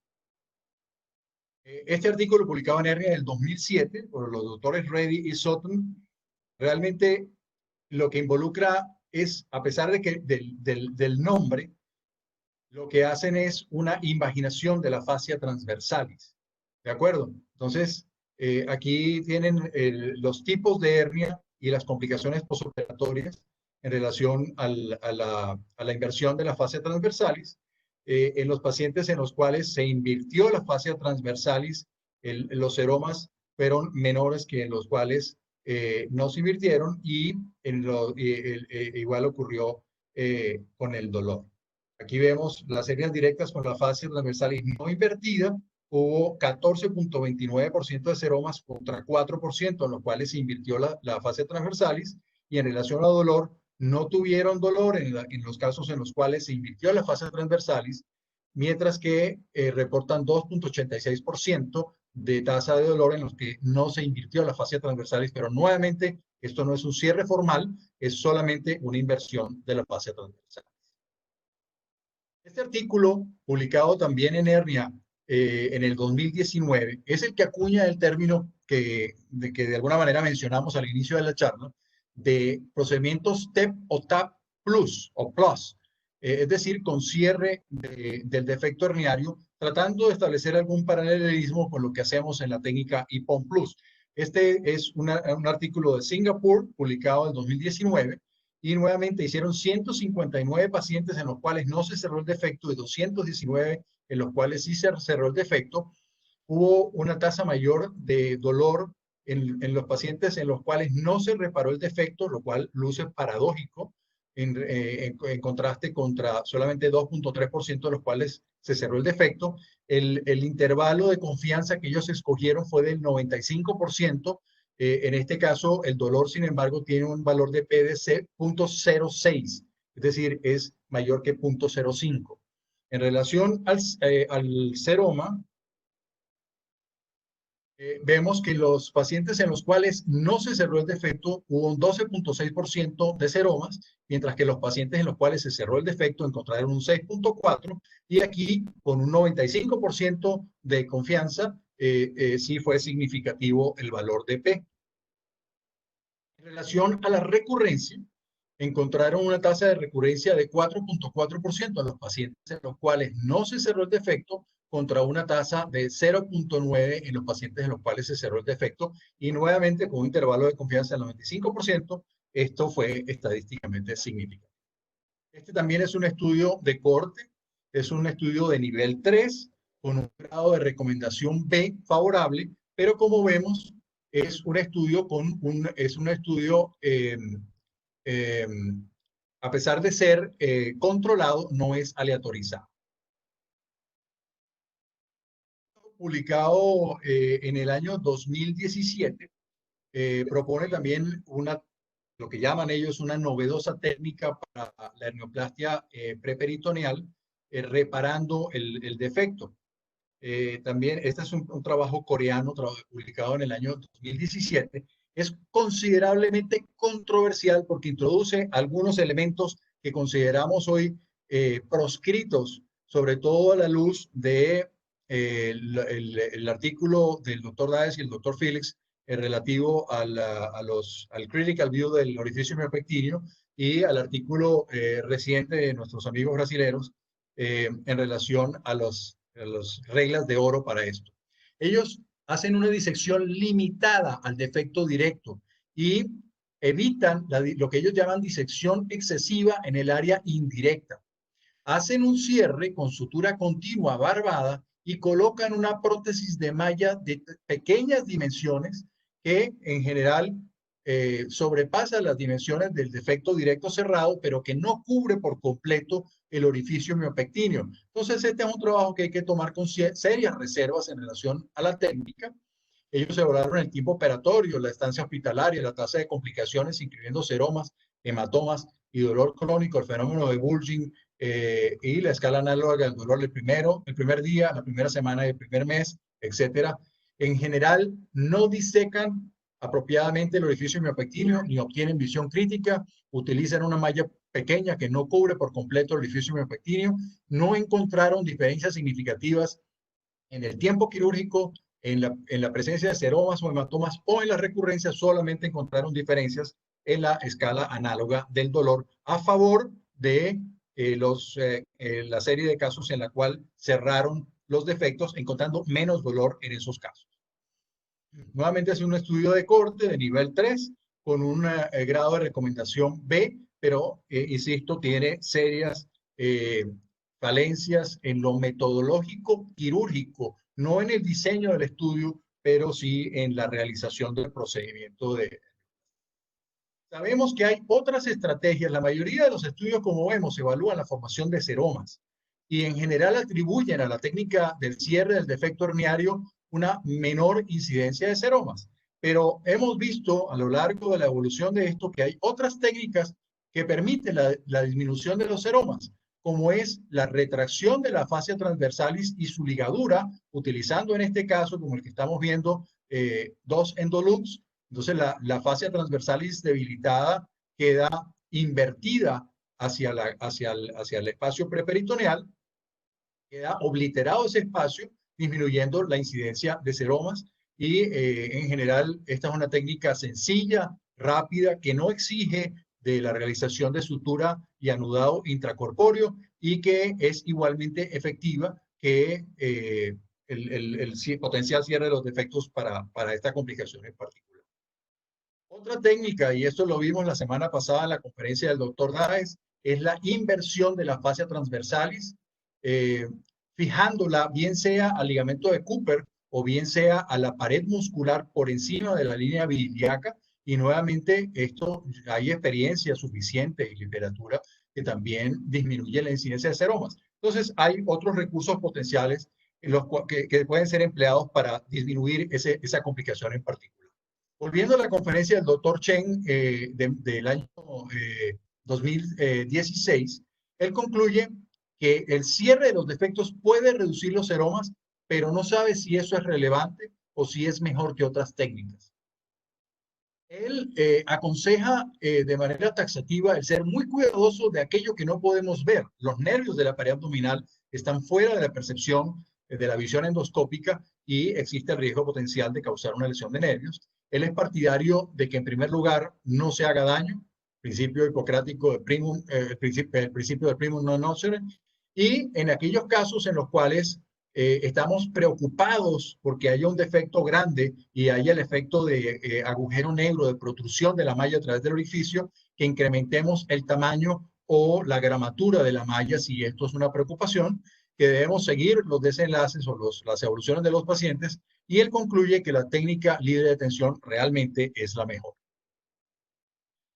Este artículo publicado en Hernia del 2007 por los doctores Reddy y Sutton, realmente lo que involucra es, a pesar de que del nombre, lo que hacen es una invaginación de la fascia transversalis. ¿De acuerdo? Entonces, aquí tienen los tipos de hernia y las complicaciones postoperatorias en relación a la inversión de la fascia transversalis. En los pacientes en los cuales se invirtió la fascia transversalis, los seromas fueron menores que en los cuales no se invirtieron y igual ocurrió con el dolor. Aquí vemos las hernias directas con la fascia transversalis no invertida. Hubo 14.29% de seromas contra 4% en los cuales se invirtió la fascia transversalis, y en relación a dolor no tuvieron dolor en los casos en los cuales se invirtió la fascia transversalis, mientras que reportan 2.86% de tasa de dolor en los que no se invirtió la fascia transversalis, pero nuevamente esto no es un cierre formal, es solamente una inversión de la fascia transversalis. Este artículo, publicado también en Hernia en el 2019, es el que acuña el término que de alguna manera mencionamos al inicio de la charla, de procedimientos TEP o TAP Plus o Plus, es decir, con cierre del defecto herniario, tratando de establecer algún paralelismo con lo que hacemos en la técnica IPOM Plus. Este es un artículo de Singapur, publicado en 2019, y nuevamente hicieron 159 pacientes en los cuales no se cerró el defecto y 219 en los cuales sí se cerró el defecto. Hubo una tasa mayor de dolor en los pacientes en los cuales no se reparó el defecto, lo cual luce paradójico en contraste contra solamente 2.3% de los cuales se cerró el defecto. El intervalo de confianza que ellos escogieron fue del 95%. En este caso, el dolor, sin embargo, tiene un valor de P de 0.06, es decir, es mayor que 0.05. En relación al seroma, vemos que los pacientes en los cuales no se cerró el defecto hubo un 12.6% de seromas, mientras que los pacientes en los cuales se cerró el defecto encontraron un 6.4%, y aquí con un 95% de confianza sí fue significativo el valor de P. En relación a la recurrencia, encontraron una tasa de recurrencia de 4.4% en los pacientes en los cuales no se cerró el defecto, contra una tasa de 0.9 en los pacientes en los cuales se cerró el defecto, y nuevamente con un intervalo de confianza del 95%, esto fue estadísticamente significativo. Este también es un estudio de corte, es un estudio de nivel 3, con un grado de recomendación B favorable, pero como vemos, es un estudio a pesar de ser controlado, no es aleatorizado. Publicado en el año 2017, propone también lo que llaman ellos una novedosa técnica para la hernioplastia preperitoneal, reparando el defecto. También este es un trabajo coreano publicado en el año 2017. Es considerablemente controversial porque introduce algunos elementos que consideramos hoy proscritos, sobre todo a la luz de el artículo del doctor Daes y el doctor Felix relativo al critical view del orificio miopectíneo, y al artículo reciente de nuestros amigos brasileños en relación a las reglas de oro para esto. Ellos hacen una disección limitada al defecto directo y evitan lo que ellos llaman disección excesiva en el área indirecta. Hacen un cierre con sutura continua barbada y colocan una prótesis de malla de pequeñas dimensiones que en general sobrepasa las dimensiones del defecto directo cerrado, pero que no cubre por completo el orificio miopectíneo. Entonces, este es un trabajo que hay que tomar con serias reservas en relación a la técnica. Ellos evaluaron el tiempo operatorio, la estancia hospitalaria, la tasa de complicaciones, incluyendo seromas, hematomas y dolor crónico, el fenómeno de bulging y la escala análoga del dolor el primer día, la primera semana y el primer mes, etcétera. En general, no disecan apropiadamente el orificio miopectíneo ni obtienen visión crítica, utilizan una malla pequeña que no cubre por completo el orificio miopectíneo, no encontraron diferencias significativas en el tiempo quirúrgico, en la presencia de seromas o hematomas o en las recurrencias, solamente encontraron diferencias en la escala análoga del dolor a favor de la serie de casos en la cual cerraron los defectos, encontrando menos dolor en esos casos. Nuevamente es un estudio de corte de nivel 3 con un grado de recomendación B, pero, insisto, tiene serias falencias en lo metodológico quirúrgico, no en el diseño del estudio, pero sí en la realización del procedimiento de... Sabemos que hay otras estrategias. La mayoría de los estudios, como vemos, evalúan la formación de seromas y en general atribuyen a la técnica del cierre del defecto herniario una menor incidencia de seromas. Pero hemos visto a lo largo de la evolución de esto que hay otras técnicas que permiten la disminución de los seromas, como es la retracción de la fascia transversalis y su ligadura, utilizando en este caso, como el que estamos viendo, 2 endoloops. Entonces la fascia transversalis debilitada queda invertida hacia el espacio preperitoneal, queda obliterado ese espacio, disminuyendo la incidencia de seromas y en general esta es una técnica sencilla, rápida, que no exige de la realización de sutura y anudado intracorpóreo y que es igualmente efectiva que el potencial cierre de los defectos para esta complicación en particular. Otra técnica, y esto lo vimos la semana pasada en la conferencia del doctor Dáez, es la inversión de la fascia transversalis, fijándola bien sea al ligamento de Cooper o bien sea a la pared muscular por encima de la línea vidiliaca. Y nuevamente, esto hay experiencia suficiente y literatura que también disminuye la incidencia de seromas. Entonces, hay otros recursos potenciales que pueden ser empleados para disminuir esa complicación en particular. Volviendo a la conferencia del doctor Chen del año 2016, él concluye que el cierre de los defectos puede reducir los seromas, pero no sabe si eso es relevante o si es mejor que otras técnicas. Él aconseja de manera taxativa el ser muy cuidadoso de aquello que no podemos ver. Los nervios de la pared abdominal están fuera de la percepción de la visión endoscópica y existe el riesgo potencial de causar una lesión de nervios. Él es partidario de que en primer lugar no se haga daño, principio hipocrático de primum, el principio del primum non nocere, y en aquellos casos en los cuales estamos preocupados porque haya un defecto grande y haya el efecto de agujero negro, de protrusión de la malla a través del orificio, que incrementemos el tamaño o la gramatura de la malla si esto es una preocupación, que debemos seguir los desenlaces o las evoluciones de los pacientes, y él concluye que la técnica libre de tensión realmente es la mejor.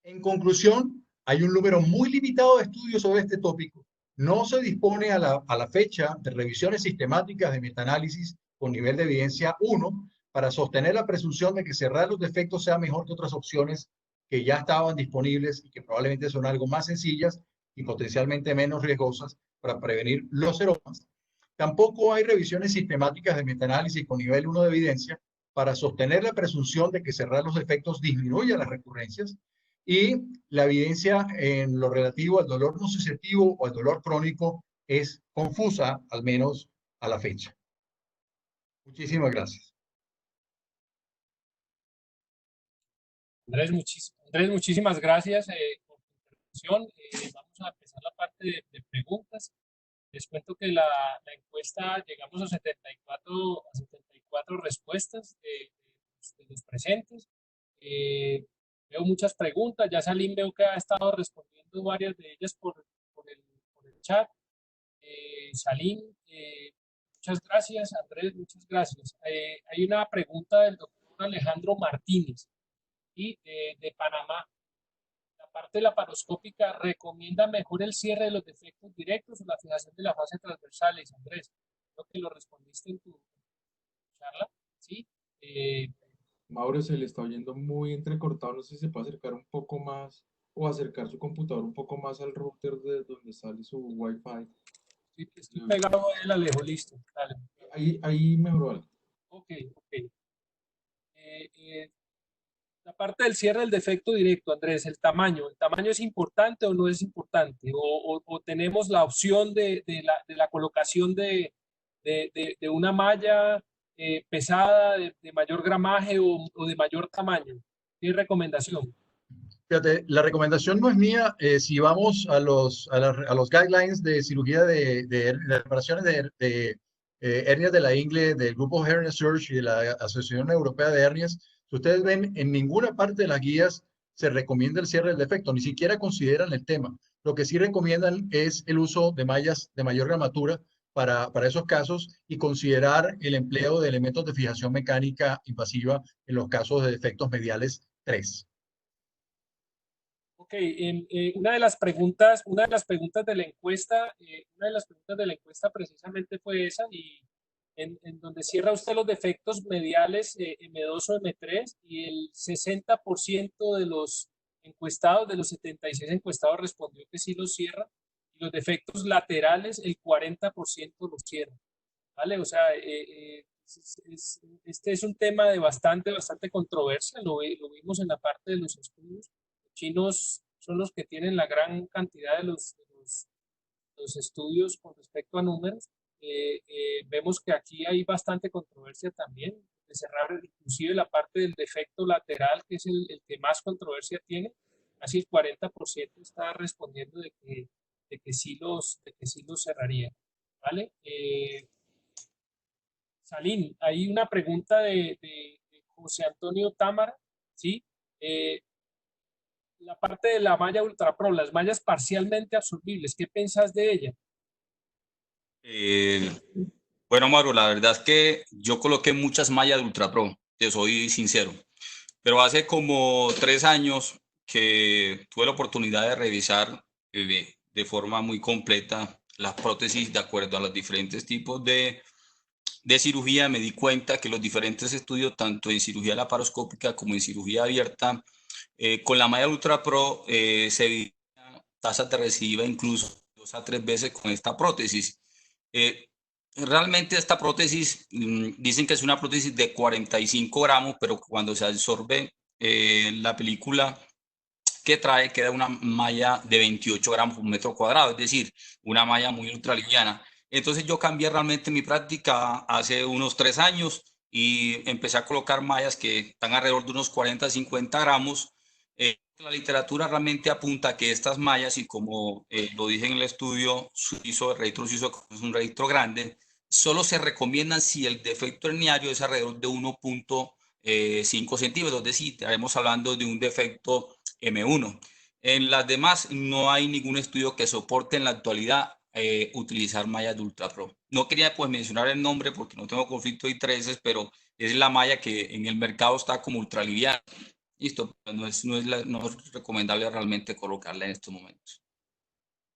En conclusión, hay un número muy limitado de estudios sobre este tópico. No se dispone a la fecha de revisiones sistemáticas de metaanálisis con nivel de evidencia 1 para sostener la presunción de que cerrar los defectos sea mejor que otras opciones que ya estaban disponibles y que probablemente son algo más sencillas y potencialmente menos riesgosas para prevenir los seromas. Tampoco hay revisiones sistemáticas de metaanálisis con nivel 1 de evidencia para sostener la presunción de que cerrar los defectos disminuye las recurrencias, y la evidencia en lo relativo al dolor nociceptivo o al dolor crónico es confusa, al menos a la fecha. Muchísimas gracias. Andrés, muchísimas gracias por tu intervención. Vamos a empezar la parte de preguntas. Les cuento que la encuesta llegamos a 74 4 respuestas de los presentes. Veo muchas preguntas, ya Salim veo que ha estado respondiendo varias de ellas por el chat. Salim, muchas gracias. Andrés, muchas gracias. Hay una pregunta del doctor Alejandro Martínez de Panamá. La parte laparoscópica recomienda mejor el cierre de los defectos directos o la fijación de la fase transversales, Andrés. Creo que lo respondiste en tu charla, ¿sí? Mauro, se le está oyendo muy entrecortado, no sé si se puede acercar un poco más o acercar su computador un poco más al router de donde sale su Wi-Fi. Sí, estoy pegado a él, Alejo, listo. Dale. Ahí mejoró algo. Ok. La parte del cierre del defecto directo, Andrés, ¿el tamaño es importante o no es importante? ¿O tenemos la opción de la colocación de una malla pesada, de mayor gramaje o de mayor tamaño? ¿Qué recomendación? Fíjate, la recomendación no es mía. Si vamos a los guidelines de cirugía de reparaciones de hernias de la ingle, del grupo Hernia Search y de la Asociación Europea de Hernias, si ustedes ven, en ninguna parte de las guías se recomienda el cierre del defecto, ni siquiera consideran el tema. Lo que sí recomiendan es el uso de mallas de mayor gramatura para esos casos y considerar el empleo de elementos de fijación mecánica invasiva en los casos de defectos mediales 3. Ok, una de las preguntas de la encuesta, precisamente fue esa, y en donde cierra usted los defectos mediales M2 o M3, y el 60% de los encuestados, de los 76 encuestados, respondió que sí los cierra, y los defectos laterales, el 40% los cierra, ¿vale? O sea, este es un tema de bastante controversia, lo vimos en la parte de los estudios. Chinos son los que tienen la gran cantidad de los estudios con respecto a números. Vemos que aquí hay bastante controversia también, de cerrar inclusive la parte del defecto lateral, que es el que más controversia tiene. Casi el 40% está respondiendo de que sí los cerraría, ¿vale? Salim, hay una pregunta de José Antonio Támara, ¿sí? La parte de la malla Ultra Pro, las mallas parcialmente absorbibles, ¿qué piensas de ella? Bueno, Mauro, la verdad es que yo coloqué muchas mallas de Ultra Pro, te soy sincero, pero hace como 3 años que tuve la oportunidad de revisar de forma muy completa las prótesis de acuerdo a los diferentes tipos de cirugía. Me di cuenta que los diferentes estudios, tanto en cirugía laparoscópica como en cirugía abierta, con la malla Ultra Pro se evitan tasas de recidiva incluso 2 a 3 veces con esta prótesis. Realmente esta prótesis, dicen que es una prótesis de 45 gramos, pero cuando se absorbe la película que trae, queda una malla de 28 gramos por metro cuadrado, es decir, una malla muy ultraliviana. Entonces yo cambié realmente mi práctica hace unos 3 años y empecé a colocar mallas que están alrededor de unos 40 50 gramos. La literatura realmente apunta a que estas mallas, y como lo dije en el estudio suizo, el registro suizo es un registro grande, solo se recomiendan si el defecto herniario es alrededor de 1.5 centímetros, es decir, estaremos hablando de un defecto M1. En las demás no hay ningún estudio que soporte en la actualidad utilizar mallas de Ultra Pro. No quería pues mencionar el nombre porque no tengo conflicto de intereses, pero es la malla que en el mercado está como ultraliviana. Listo, no es recomendable realmente colocarla en estos momentos.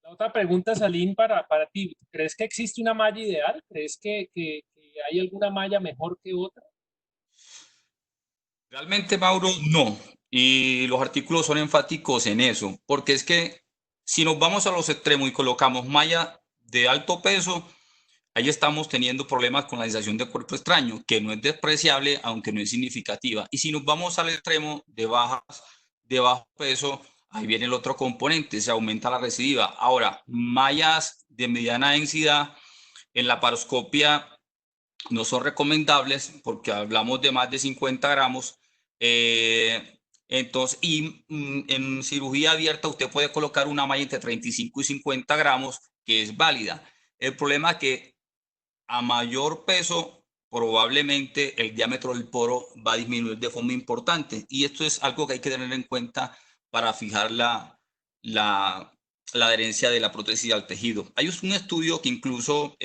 La otra pregunta, Salim, para ti. ¿Crees que existe una malla ideal? ¿Crees que hay alguna malla mejor que otra? Realmente, Mauro, no. Y los artículos son enfáticos en eso, porque es que si nos vamos a los extremos y colocamos malla de alto peso, ahí estamos teniendo problemas con la sensación de cuerpo extraño, que no es despreciable, aunque no es significativa. Y si nos vamos al extremo de bajo peso, ahí viene el otro componente, se aumenta la recidiva. Ahora, mallas de mediana densidad en la laparoscopia no son recomendables porque hablamos de más de 50 gramos. Entonces, en cirugía abierta usted puede colocar una malla entre 35 y 50 gramos, que es válida. El problema es que a mayor peso probablemente el diámetro del poro va a disminuir de forma importante. Y esto es algo que hay que tener en cuenta para fijar la adherencia de la prótesis al tejido. Hay un estudio que incluso,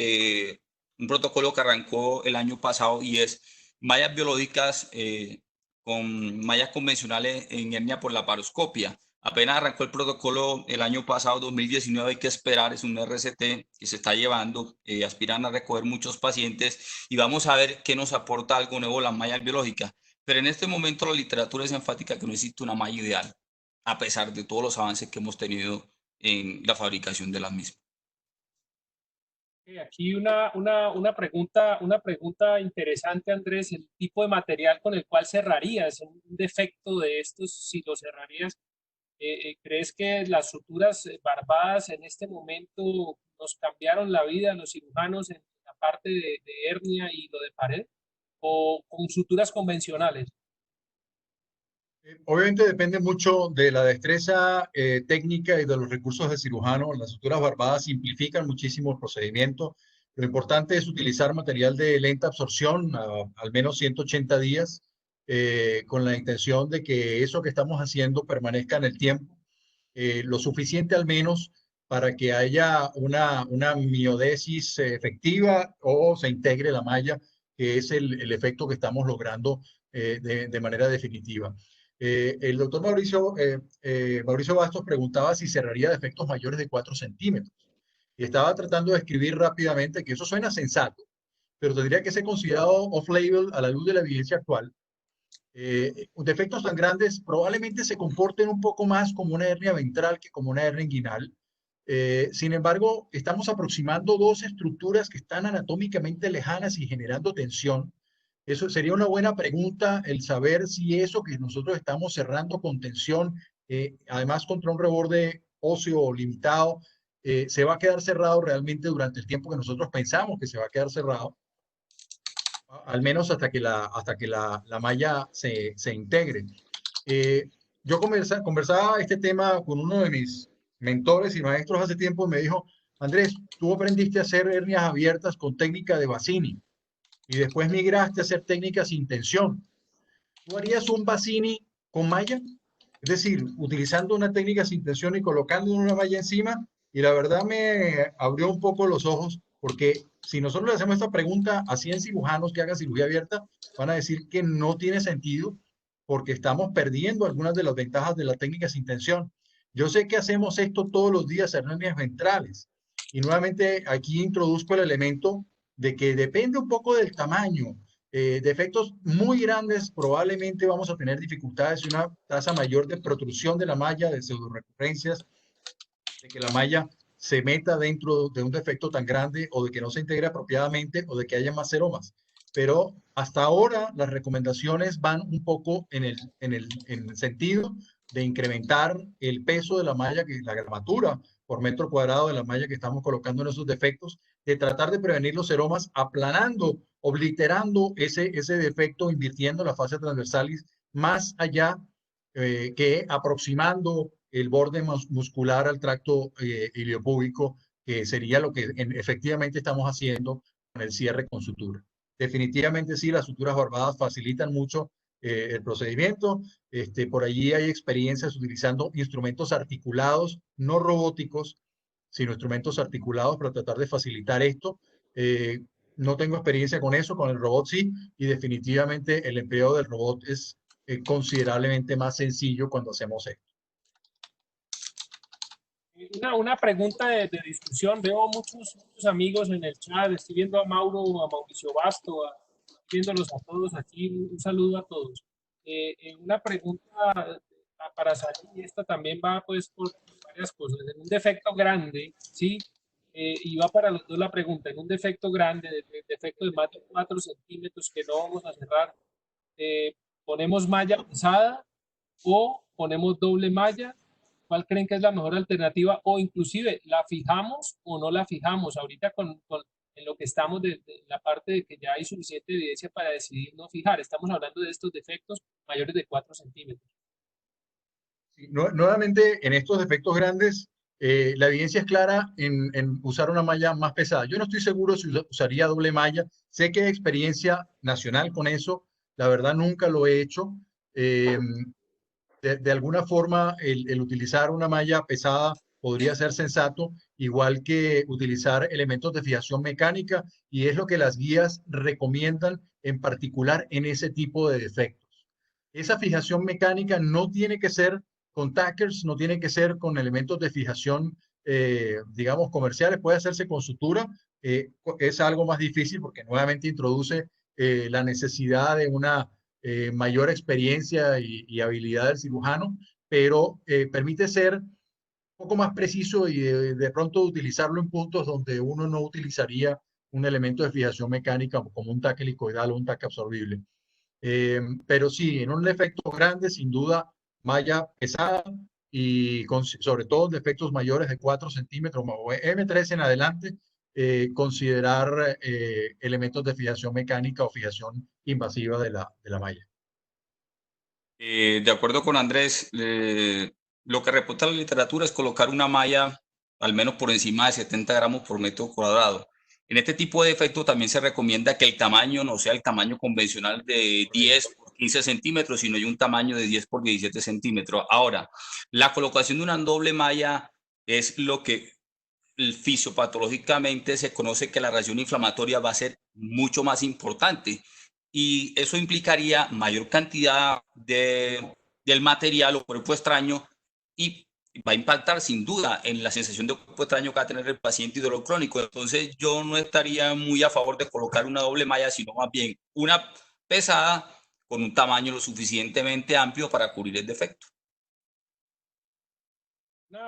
un protocolo que arrancó el año pasado, y es mallas biológicas con mallas convencionales en hernia por laparoscopia. Apenas arrancó el protocolo el año pasado, 2019, hay que esperar, es un RCT que se está llevando, aspiran a recoger muchos pacientes y vamos a ver qué nos aporta algo nuevo las mallas biológicas. Pero en este momento la literatura es enfática que no existe una malla ideal, a pesar de todos los avances que hemos tenido en la fabricación de las mismas. Aquí una pregunta interesante, Andrés. El tipo de material con el cual cerrarías un defecto de estos, si lo cerrarías, ¿crees que las suturas barbadas en este momento nos cambiaron la vida a los cirujanos en la parte de hernia y lo de pared? ¿O con suturas convencionales? Obviamente depende mucho de la destreza técnica y de los recursos del cirujano. Las suturas barbadas simplifican muchísimo el procedimiento. Lo importante es utilizar material de lenta absorción, al menos 180 días, con la intención de que eso que estamos haciendo permanezca en el tiempo, lo suficiente al menos para que haya una miodesis efectiva o se integre la malla, que es el efecto que estamos logrando de manera definitiva. El doctor Mauricio Bastos preguntaba si cerraría defectos mayores de 4 centímetros. Y estaba tratando de escribir rápidamente que eso suena sensato, pero tendría que ser considerado off-label a la luz de la evidencia actual. Defectos tan grandes probablemente se comporten un poco más como una hernia ventral que como una hernia inguinal. Sin embargo, estamos aproximando dos estructuras que están anatómicamente lejanas y generando tensión. Eso sería una buena pregunta, el saber si eso que nosotros estamos cerrando con tensión, además contra un reborde óseo limitado, se va a quedar cerrado realmente durante el tiempo que nosotros pensamos que se va a quedar cerrado, al menos hasta que la malla se integre. Yo conversaba este tema con uno de mis mentores y maestros hace tiempo y me dijo, Andrés, tú aprendiste a hacer hernias abiertas con técnica de Bassini y después migraste a hacer técnicas sin tensión. ¿Tú harías un Bassini con malla? Es decir, utilizando una técnica sin tensión y colocando una malla encima. Y la verdad me abrió un poco los ojos porque si nosotros le hacemos esta pregunta a 100 cirujanos que hagan cirugía abierta, van a decir que no tiene sentido porque estamos perdiendo algunas de las ventajas de la técnica sin tensión. Yo sé que hacemos esto todos los días en hernias ventrales. Y nuevamente aquí introduzco el elemento de que depende un poco del tamaño. Defectos muy grandes, probablemente vamos a tener dificultades y una tasa mayor de protrusión de la malla, de pseudorecurrencias, de que la malla se meta dentro de un defecto tan grande o de que no se integre apropiadamente o de que haya más seromas. Pero hasta ahora las recomendaciones van un poco en el sentido de incrementar el peso de la malla, que la gramatura por metro cuadrado de la malla que estamos colocando en esos defectos, de tratar de prevenir los seromas aplanando, obliterando ese defecto, invirtiendo la fascia transversalis más allá que aproximando el borde muscular al tracto iliopúbico, que sería lo que efectivamente estamos haciendo con el cierre con sutura. Definitivamente sí, las suturas barbadas facilitan mucho el procedimiento. Por allí hay experiencias utilizando instrumentos articulados, no robóticos, sino instrumentos articulados para tratar de facilitar esto. No tengo experiencia con eso, con el robot sí, y definitivamente el empleo del robot es considerablemente más sencillo cuando hacemos esto. Una pregunta de discusión. Veo muchos amigos en el chat. Estoy viendo a Mauro, a Mauricio Basto, viéndolos a todos aquí. Un saludo a todos. Una pregunta para salir, y esta también va pues por varias cosas. En un defecto grande, ¿sí? Y va para los dos la pregunta. En un defecto grande, defecto de más de 4 centímetros que no vamos a cerrar, ¿ponemos malla pesada o ponemos doble malla? ¿Cuál creen que es la mejor alternativa? O inclusive, ¿la fijamos o no la fijamos? Ahorita en lo que estamos de la parte de que ya hay suficiente evidencia para decidir no fijar. Estamos hablando de estos defectos mayores de 4 centímetros. Nuevamente, en estos defectos grandes, la evidencia es clara en usar una malla más pesada. Yo no estoy seguro si usaría doble malla. Sé que hay experiencia nacional con eso. La verdad nunca lo he hecho. Eh, de alguna forma, el utilizar una malla pesada podría ser sensato, igual que utilizar elementos de fijación mecánica, y es lo que las guías recomiendan en particular en ese tipo de defectos. Esa fijación mecánica no tiene que ser con tackers, no tiene que ser con elementos de fijación, digamos, comerciales, puede hacerse con sutura. Es algo más difícil porque nuevamente introduce la necesidad de una mayor experiencia y habilidad del cirujano, pero permite ser un poco más preciso y de pronto utilizarlo en puntos donde uno no utilizaría un elemento de fijación mecánica como un tackle helicoidal o un tackle absorbible. Pero sí, en un defecto grande, sin duda, malla pesada y sobre todo en defectos mayores de 4 centímetros o M3 en adelante, considerar elementos de fijación mecánica o fijación invasiva de la malla. De acuerdo con Andrés, lo que reporta la literatura es colocar una malla al menos por encima de 70 gramos por metro cuadrado. En este tipo de defecto también se recomienda que el tamaño no sea el tamaño convencional de 10 por 15 centímetros, sino hay un tamaño de 10 por 17 centímetros. Ahora, la colocación de una doble malla es lo que fisiopatológicamente se conoce que la reacción inflamatoria va a ser mucho más importante y eso implicaría mayor cantidad del material o cuerpo extraño y va a impactar sin duda en la sensación de cuerpo extraño que va a tener el paciente y dolor crónico. Entonces yo no estaría muy a favor de colocar una doble malla, sino más bien una pesada con un tamaño lo suficientemente amplio para cubrir el defecto.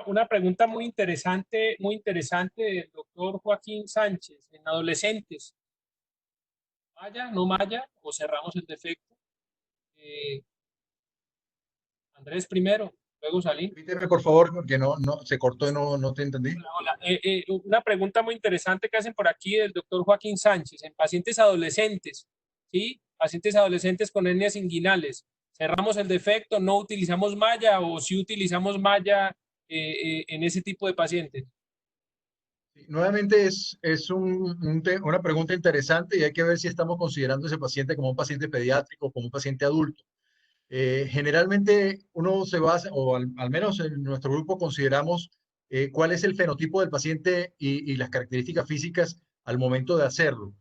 Una pregunta muy interesante del doctor Joaquín Sánchez. En adolescentes, ¿malla, no malla o cerramos el defecto? Andrés primero, luego Salim. Repíteme, por favor, porque se cortó y no te entendí. Hola. Una pregunta muy interesante que hacen por aquí del doctor Joaquín Sánchez. En pacientes adolescentes, ¿sí? Pacientes adolescentes con hernias inguinales. ¿Cerramos el defecto? ¿No utilizamos malla o sí utilizamos malla en ese tipo de pacientes? Nuevamente es una pregunta interesante y hay que ver si estamos considerando ese paciente como un paciente pediátrico o como un paciente adulto. Generalmente uno se basa, o al menos en nuestro grupo consideramos cuál es el fenotipo del paciente y las características físicas al momento de hacerlo.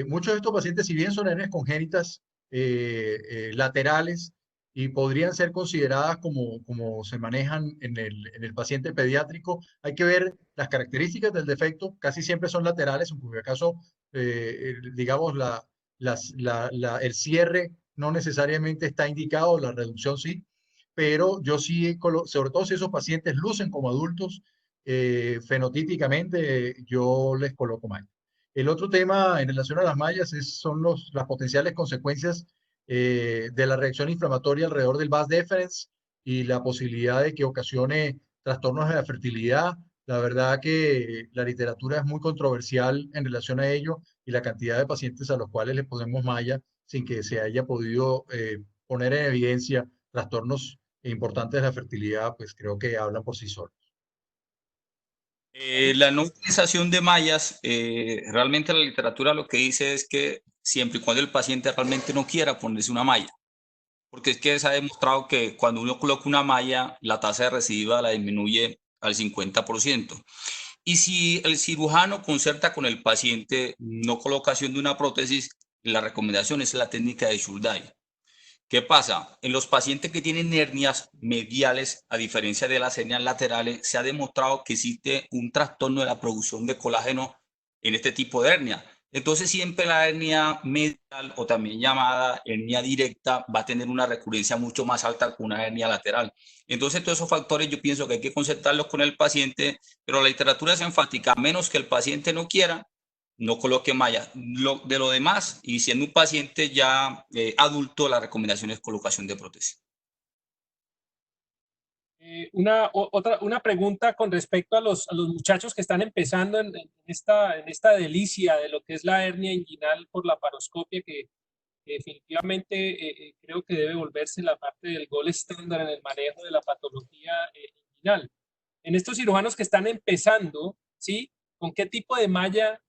Muchos de estos pacientes, si bien son hernias congénitas laterales y podrían ser consideradas como se manejan en el paciente pediátrico, hay que ver las características del defecto, casi siempre son laterales, en cuyo caso, digamos, el cierre no necesariamente está indicado, la reducción sí, pero yo sí, sobre todo si esos pacientes lucen como adultos, fenotípicamente yo les coloco malla. El otro tema en relación a las mallas son las potenciales consecuencias de la reacción inflamatoria alrededor del vas deferens y la posibilidad de que ocasione trastornos de la fertilidad. La verdad que la literatura es muy controversial en relación a ello y la cantidad de pacientes a los cuales le ponemos malla sin que se haya podido poner en evidencia trastornos importantes de la fertilidad, pues creo que hablan por sí solos. La no utilización de mallas, realmente la literatura lo que dice es que siempre y cuando el paciente realmente no quiera ponerse una malla, porque es que se ha demostrado que cuando uno coloca una malla, la tasa de recidiva la disminuye al 50%. Y si el cirujano concerta con el paciente no colocación de una prótesis, la recomendación es la técnica de Schulday. ¿Qué pasa? En los pacientes que tienen hernias mediales, a diferencia de las hernias laterales, se ha demostrado que existe un trastorno de la producción de colágeno en este tipo de hernia. Entonces, siempre la hernia medial o también llamada hernia directa va a tener una recurrencia mucho más alta que una hernia lateral. Entonces, todos esos factores yo pienso que hay que concertarlos con el paciente, pero la literatura es enfática, a menos que el paciente no quiera, no coloque malla. De lo demás, y siendo un paciente ya adulto, la recomendación es colocación de prótesis. Una pregunta con respecto a los muchachos que están empezando en esta delicia de lo que es la hernia inguinal por la paroscopia, que definitivamente creo que debe volverse la parte del gol estándar en el manejo de la patología inguinal. En estos cirujanos que están empezando, ¿sí? ¿Con qué tipo de malla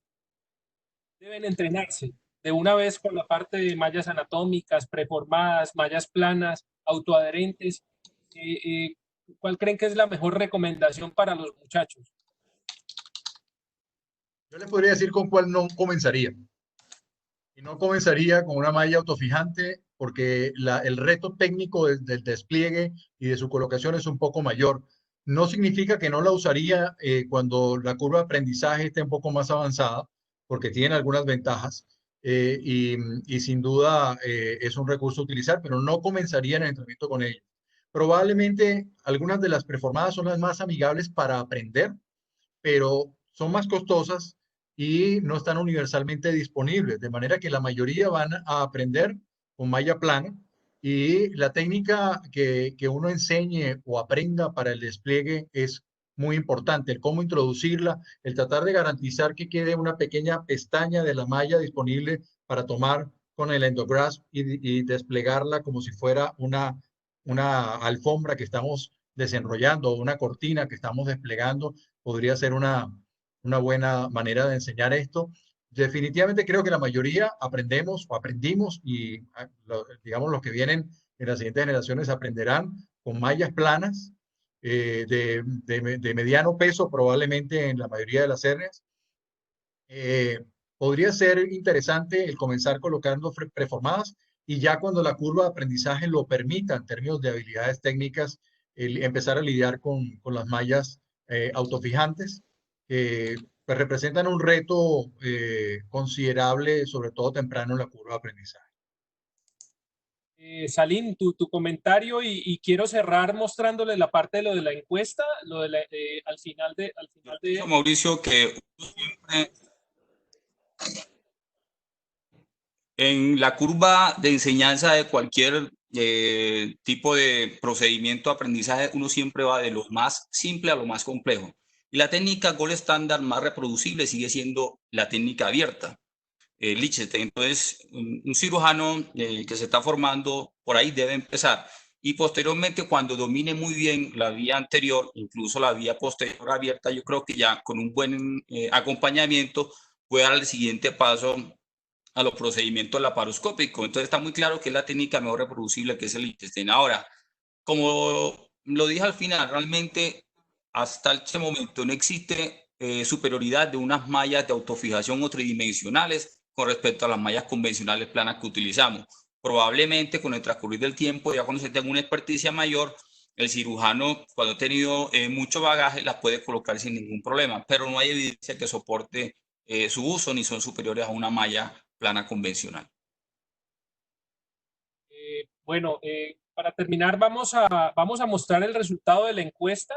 deben entrenarse? De una vez con la parte de mallas anatómicas, preformadas, mallas planas, autoadherentes. ¿Cuál creen que es la mejor recomendación para los muchachos? Yo les podría decir con cuál no comenzaría. Y no comenzaría con una malla autofijante porque el reto técnico del despliegue y de su colocación es un poco mayor. No significa que no la usaría cuando la curva de aprendizaje esté un poco más avanzada, porque tiene algunas ventajas y sin duda es un recurso a utilizar, pero no comenzaría en el entrenamiento con ella. Probablemente algunas de las preformadas son las más amigables para aprender, pero son más costosas y no están universalmente disponibles, de manera que la mayoría van a aprender con malla plana y la técnica que uno enseñe o aprenda para el despliegue es muy importante, el cómo introducirla, el tratar de garantizar que quede una pequeña pestaña de la malla disponible para tomar con el endograsp y desplegarla como si fuera una alfombra que estamos desenrollando o una cortina que estamos desplegando podría ser una buena manera de enseñar esto. Definitivamente creo que la mayoría aprendemos o aprendimos y digamos los que vienen en las siguientes generaciones aprenderán con mallas planas de mediano peso probablemente en la mayoría de las hernias. Podría ser interesante el comenzar colocando preformadas y ya cuando la curva de aprendizaje lo permita en términos de habilidades técnicas, empezar a lidiar con las mallas autofijantes, que pues, representan un reto considerable, sobre todo temprano en la curva de aprendizaje. Salim, tu comentario y quiero cerrar mostrándole la parte de lo de la encuesta, lo de al final de... Mauricio, que siempre en la curva de enseñanza de cualquier tipo de procedimiento de aprendizaje, uno siempre va de lo más simple a lo más complejo. Y la técnica gold estándar más reproducible sigue siendo la técnica abierta. Lichtenstein. Entonces, un cirujano que se está formando por ahí debe empezar. Y posteriormente, cuando domine muy bien la vía anterior, incluso la vía posterior abierta, yo creo que ya con un buen acompañamiento puede dar el siguiente paso a los procedimientos laparoscópicos. Entonces, está muy claro que es la técnica mejor reproducible, que es el Lichtenstein. Ahora, como lo dije al final, realmente hasta este momento no existe superioridad de unas mallas de autofijación o tridimensionales con respecto a las mallas convencionales planas que utilizamos. Probablemente con el transcurrir del tiempo, ya cuando se tenga una experticia mayor, el cirujano, cuando ha tenido mucho bagaje, las puede colocar sin ningún problema, pero no hay evidencia que soporte su uso ni son superiores a una malla plana convencional. Bueno, para terminar, vamos a mostrar el resultado de la encuesta.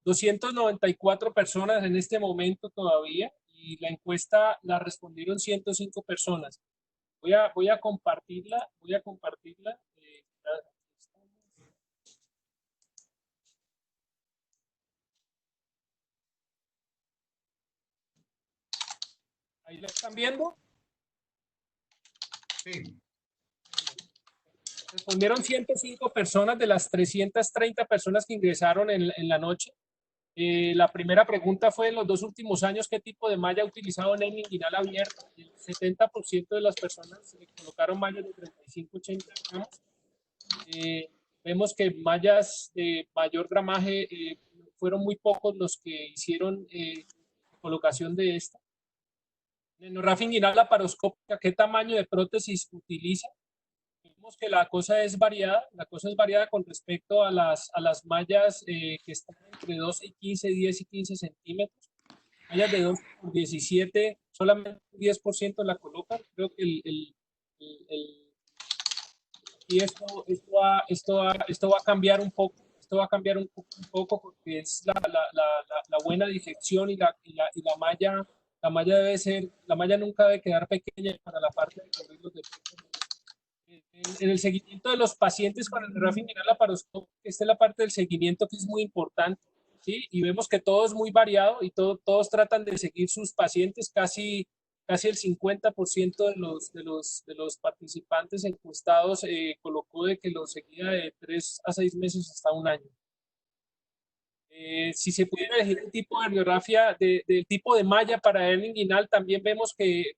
294 personas en este momento todavía y la encuesta la respondieron 105 personas. Voy a compartirla. ¿Ahí la están viendo? Sí. Respondieron 105 personas de las 330 personas que ingresaron en la noche. La primera pregunta fue: en los 2 últimos años, ¿qué tipo de malla ha utilizado en inguinal abierta? El 70% de las personas colocaron mallas de 35-80 gramos. Vemos que mallas de mayor gramaje fueron muy pocos los que hicieron colocación de esta. En el NORAF inguinal laparoscópica, ¿qué tamaño de prótesis utiliza? Vemos que la cosa es variada con respecto a las mallas que están entre 12 y 15, 10 y 15 centímetros. Mallas de 12 por 17, solamente 10% la colocan. Creo que y esto va a cambiar un poco. Esto va a cambiar un poco porque es la buena difección y la malla. La malla nunca debe quedar pequeña para la parte de cubrir los defectos. En el seguimiento de los pacientes con el NORAF inguinal laparoscópico, esta es la parte del seguimiento que es muy importante, ¿sí? Y vemos que todo es muy variado y todos tratan de seguir sus pacientes. Casi el 50% de los participantes encuestados colocó de que lo seguía de 3 a 6 meses hasta un año. Si se pudiera elegir un tipo de radiografía del tipo de malla para hernia inguinal, también vemos que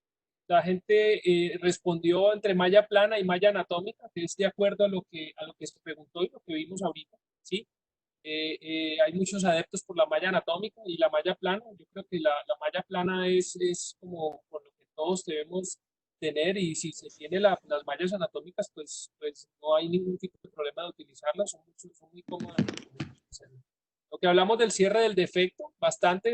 la gente respondió entre malla plana y malla anatómica, que es de acuerdo a lo que se preguntó y lo que vimos ahorita, ¿sí? Hay muchos adeptos por la malla anatómica y la malla plana. Yo creo que la malla plana es como por lo que todos debemos tener, y si se tiene las mallas anatómicas, pues no hay ningún tipo de problema de utilizarlas, son muy cómodas. Lo que hablamos del cierre del defecto, bastante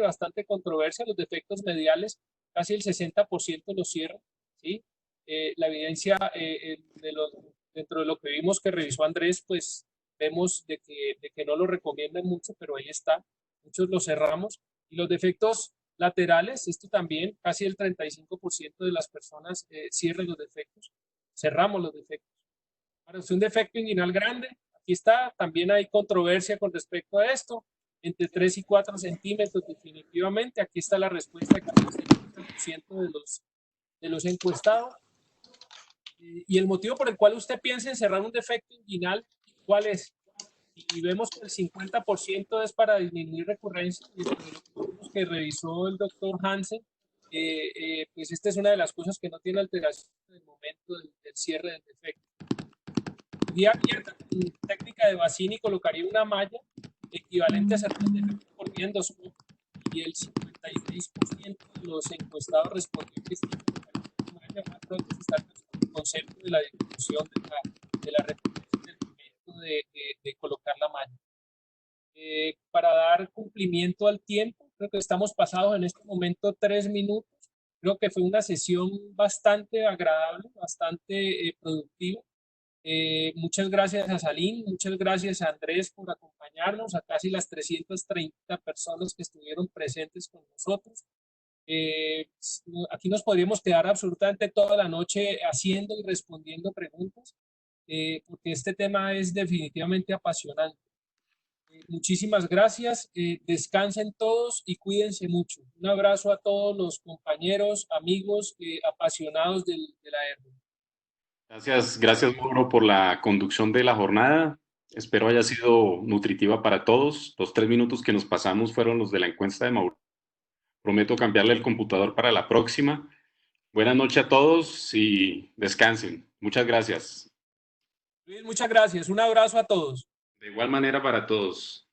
controversia. Los defectos mediales, casi el 60% los cierran, ¿sí? La evidencia dentro de lo que vimos que revisó Andrés, pues vemos de que no lo recomiendan mucho, pero ahí está, muchos lo cerramos. Y los defectos laterales, esto también, casi el 35% de las personas cierran los defectos, cerramos los defectos. Para un defecto inguinal grande, aquí está, también hay controversia con respecto a esto, entre 3 y 4 centímetros definitivamente. Aquí está la respuesta de casi el 70% de los encuestados. Y el motivo por el cual usted piensa en cerrar un defecto inguinal, ¿cuál es? Y vemos que el 50% es para disminuir recurrencia, y lo que revisó el doctor Hansen, pues esta es una de las cosas que no tiene alteración en el momento del cierre del defecto. Vía abierta, con técnica de Bassini, colocaría una malla equivalente a cerrar el defecto por vía endoscópica, y el 56% de los encuestados respondió que sí, una malla. Más pronto está el concepto de la distribución de la recurrencia en el momento de colocar la malla. Para dar cumplimiento al tiempo, creo que estamos pasados en este momento 3 minutos. Creo que fue una sesión bastante agradable, bastante productiva. Muchas gracias a Salim, muchas gracias a Andrés por acompañarnos, a casi las 330 personas que estuvieron presentes con nosotros. Aquí nos podríamos quedar absolutamente toda la noche haciendo y respondiendo preguntas, porque este tema es definitivamente apasionante. Muchísimas gracias, descansen todos y cuídense mucho. Un abrazo a todos los compañeros, amigos, apasionados de la hernia. Gracias Mauro por la conducción de la jornada. Espero haya sido nutritiva para todos. Los 3 minutos que nos pasamos fueron los de la encuesta de Mauro. Prometo cambiarle el computador para la próxima. Buenas noches a todos y descansen. Muchas gracias. Luis, muchas gracias. Un abrazo a todos. De igual manera para todos.